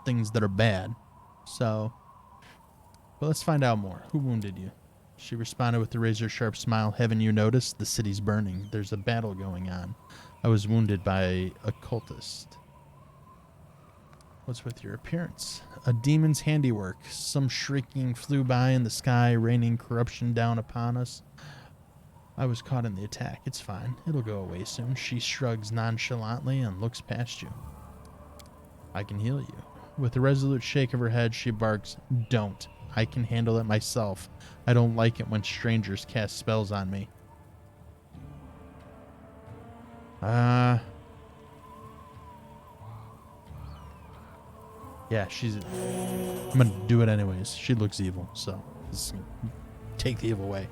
things that are bad. So, but let's find out more. Who wounded you? She responded with a razor-sharp smile. Haven't you noticed? The city's burning. There's a battle going on. I was wounded by a cultist. What's with your appearance? A demon's handiwork. Some shrieking flew by in the sky, raining corruption down upon us. I was caught in the attack. It's fine. It'll go away soon. She shrugs nonchalantly and looks past you. I can heal you. With a resolute shake of her head, she barks, "Don't. I can handle it myself. I don't like it when strangers cast spells on me." Yeah, I'm gonna do it anyways. She looks evil, so let's take the evil away.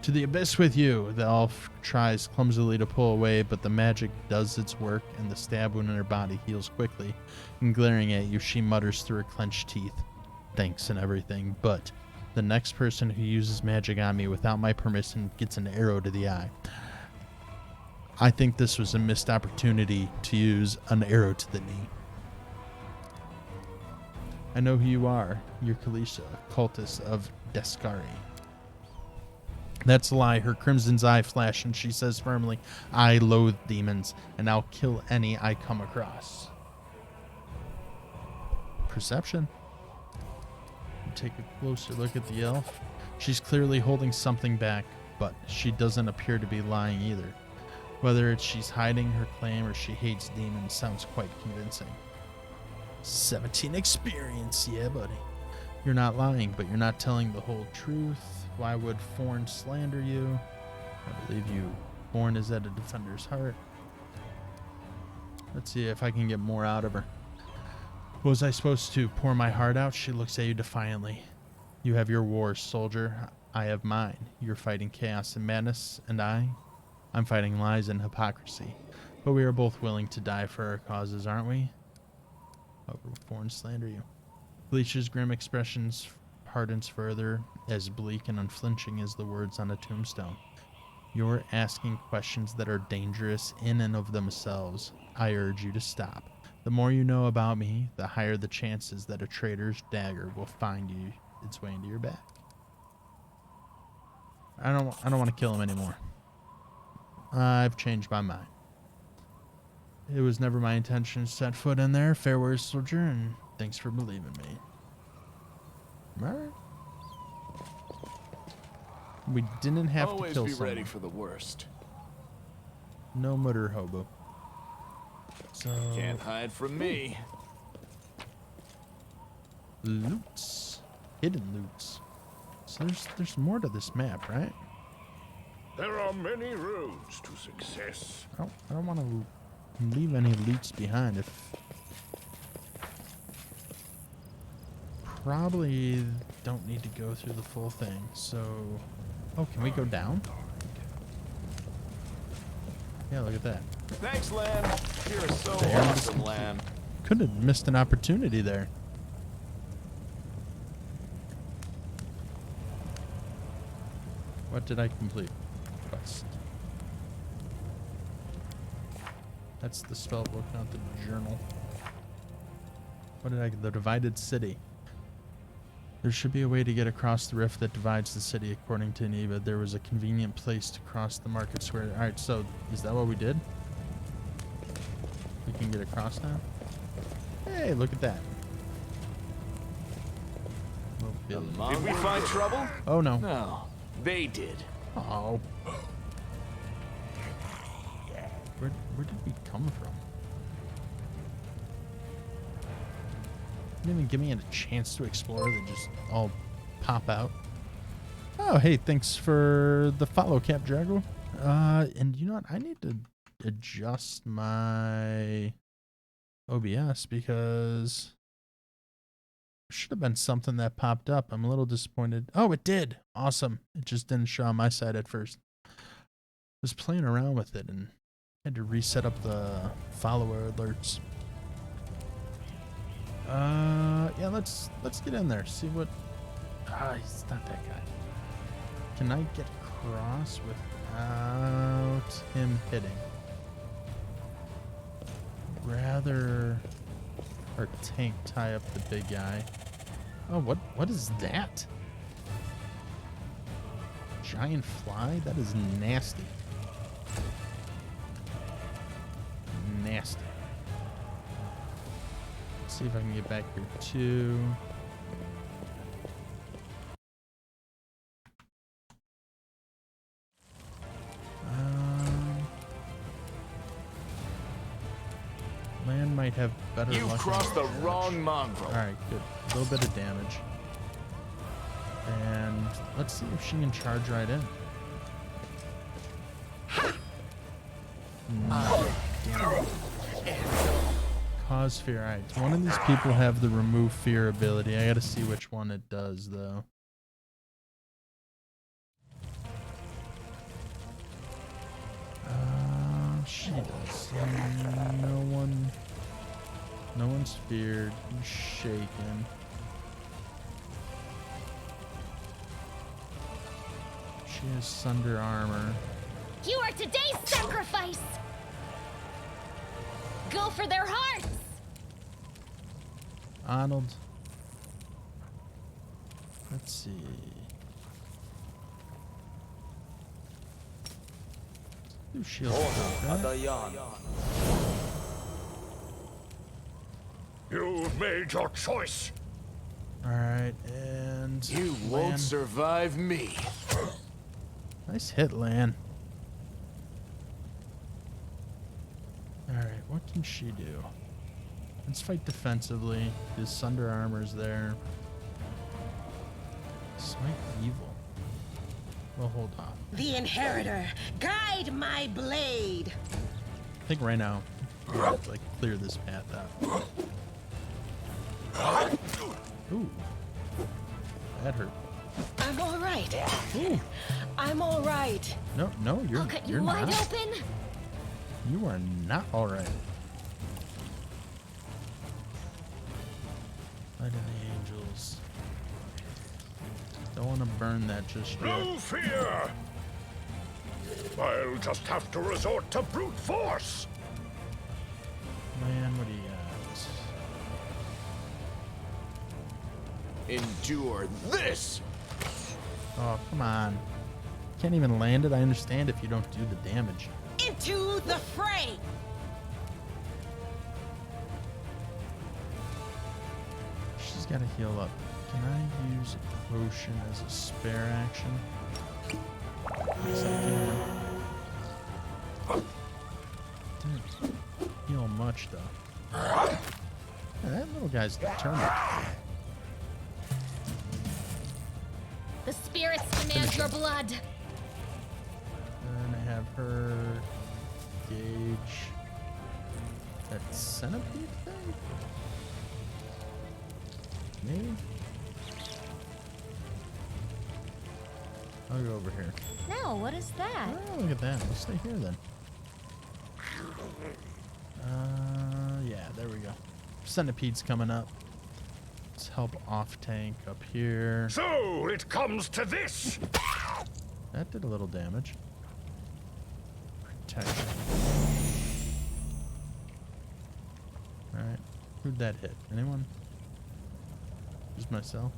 To the abyss with you. The elf tries clumsily to pull away, but the magic does its work, and the stab wound in her body heals quickly. And glaring at you, she mutters through her clenched teeth, "Thanks and everything, but the next person who uses magic on me without my permission gets an arrow to the eye." I think this was a missed opportunity to use an arrow to the knee. I know who you are. You're Kalisha, cultist of Descari. That's a lie. Her crimson's eye flash, and she says firmly, "I loathe demons, and I'll kill any I come across." Perception. Take a closer look at the elf. She's clearly holding something back, but she doesn't appear to be lying either. Whether it's she's hiding her claim or she hates demons sounds quite convincing. 17 experience, yeah, buddy. You're not lying, but you're not telling the whole truth. Why would Thorn slander you? I believe you. Thorn is at a defender's heart. Let's see if I can get more out of her. Was I supposed to pour my heart out? She looks at you defiantly. You have your wars, soldier. I have mine. You're fighting chaos and madness, and I'm fighting lies and hypocrisy. But we are both willing to die for our causes, aren't we? However, Thorn slander you. Bleach's grim expressions hardens further, as bleak and unflinching as the words on a tombstone. You're asking questions that are dangerous in and of themselves. I urge you to stop. The more you know about me, the higher the chances that a traitor's dagger will find you its way into your back. I don't want to kill him anymore. I've changed my mind. It was never my intention to set foot in there. Fair words, soldier, and thanks for believing me. Alright. We didn't have to Always kill be someone. ready for the worst. No murder hobo. So Can't hide from me. loots. Hidden loots. So there's more to this map, right? There are many roads to success. I don't want to leave any loots behind. If probably don't need to go through the full thing. So, oh, can we go down? Yeah, look at that. Thanks, Lamb. You're so Damn. awesome, Lamb. Could have missed an opportunity there. What did I complete? Quest. That's the spell book, not the journal. What did I get? The divided city. There should be a way to get across the rift that divides the city, according to Neva. There was a convenient place to cross the market square. Alright, so is that what we did? We can get across now? Hey, look at that. Did we find trouble? Oh no. No, they did. Oh. Where did we come from? Didn't even give me a chance to explore. They just all pop out. Oh, hey, thanks for the follow, Cap Drago. And you know what? I need to adjust my OBS because there should have been something that popped up. I'm a little disappointed. Oh, it did. Awesome. It just didn't show on my side at first. I was playing around with it and had to reset up the follower alerts. Yeah, let's get in there. See what. He's not that guy. Can I get across without him hitting? Rather our tank tie up the big guy. Oh, what is that? Giant fly? That is nasty. Nasty. Let's see if I can get back here too. Land might have better You've luck. crossed the wrong mongrel. Alright, good. A little bit of damage. And let's see if she can charge right in. No. Damn it. Cause fear. Alright, so one of these people have the remove fear ability. I gotta see which one it does, though. She does. No one's feared. He's shaken. She has sunder armor. You are today's sacrifice! Go for their hearts! Ahnald. Let's see. Do shield break, right? You've made your choice. Alright, and You Lan. won't survive me. Nice hit, Lan. Alright, what can she do? Let's fight defensively. His sunder armor's there. Smite evil. Well, hold on. The Inheritor, guide my blade. I think right now, we have to, like, clear this path out. Ooh. That hurt. I'm all right. Ooh. I'm all right. No, I'll cut you you're wide not. open! You are not alright. Light of the Angels. Don't want to burn that just yet. No fear. I'll just have to resort to brute force. Man, what do you got? Endure this. Oh, come on. Can't even land it. I understand if you don't do the damage. Into the fray. She's got to heal up. Can I use a potion as a spare action? Yes, I can. Didn't heal much, though. Yeah, that little guy's determined. The spirits demand your blood! And I have her gauge that centipede thing? Maybe? I'll go over here. No, what is that? Oh, look at that. Let's stay here then. Yeah, there we go. Centipede's coming up. Let's help off tank up here. So it comes to this. That did a little damage. Protection. Alright. Who'd that hit? Anyone? Just myself?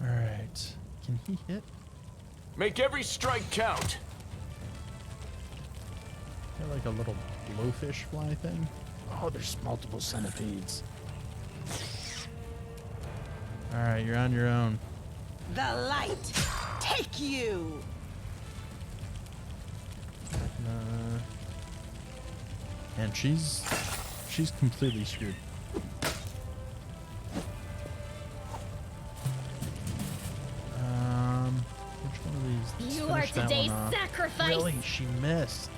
Alright. Can he hit? Make every strike count. Is that like a little blowfish fly thing? Oh, there's multiple centipedes. Alright, you're on your own. The light, take you. And she's completely screwed. Which one of these? Let's You are finish that today's one off. sacrifice! Really? She missed.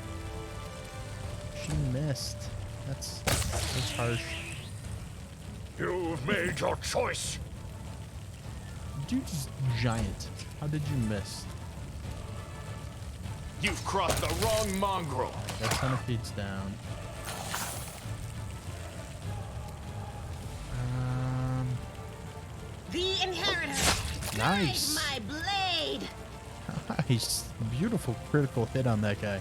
She missed. That's harsh. You've made your choice. Dude's giant. How did you miss? You've crossed the wrong mongrel. That centipede's down. The Inheritor, Nice. guide my blade. Nice. Beautiful critical hit on that guy.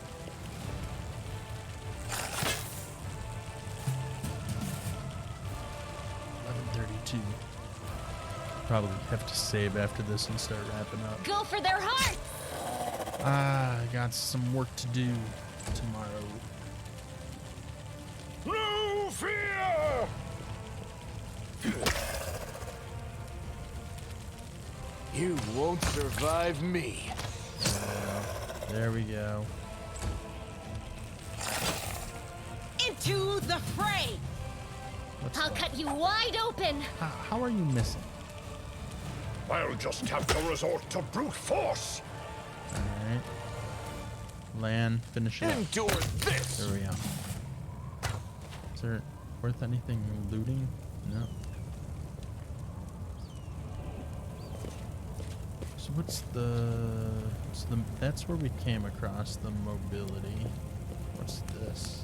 Probably have to save after this and start wrapping up. Go for their hearts! I got some work to do tomorrow. No fear. You won't survive me. There we go. Into the fray. I'll cut you wide open! How are you missing? I'll just have to resort to brute force. Alright. Land, finish it up. Endure this! There we go. Is there worth anything looting? No. So what's the... That's where we came across the mobility. What's this?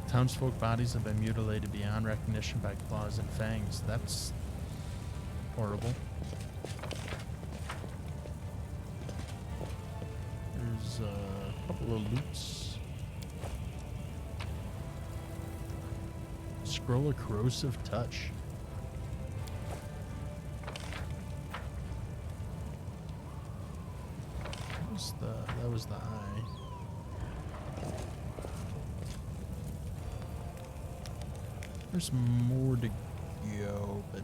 Townsfolk bodies have been mutilated beyond recognition by claws and fangs. That's horrible. There's a couple of loots. Scroll of corrosive touch. That was the eye. There's more to go, but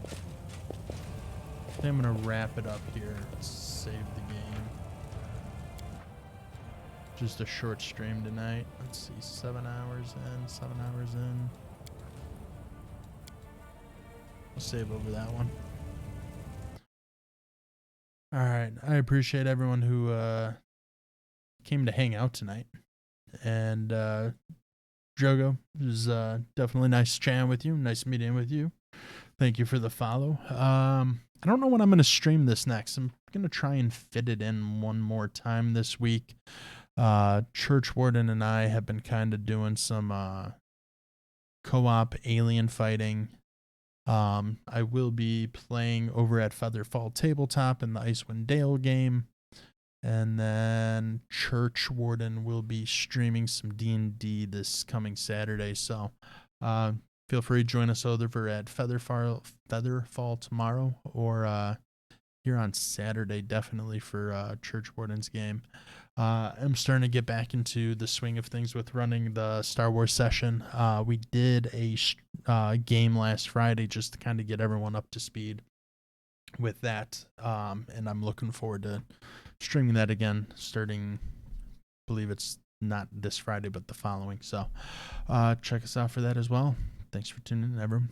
I think I'm gonna wrap it up here. Save the game. Just a short stream tonight. Let's see, 7 hours in, 7 hours in. I'll save over that one. All right, I appreciate everyone who came to hang out tonight. And Jogo, it was definitely nice chatting with you. Nice meeting with you. Thank you for the follow. I don't know when I'm going to stream this next. I'm going to try and fit it in one more time this week. Church Warden and I have been kind of doing some co-op alien fighting. I will be playing over at Featherfall Tabletop in the Icewind Dale game. And then Church Warden will be streaming some D&D this coming Saturday. So feel free to join us over at Featherfall tomorrow, or here on Saturday, definitely for Church Warden's game. I'm starting to get back into the swing of things with running the Star Wars session. We did a game last Friday just to kind of get everyone up to speed with that. And I'm looking forward to streaming that again, starting, I believe it's not this Friday, but the following. So check us out for that as well. Thanks for tuning in, everyone.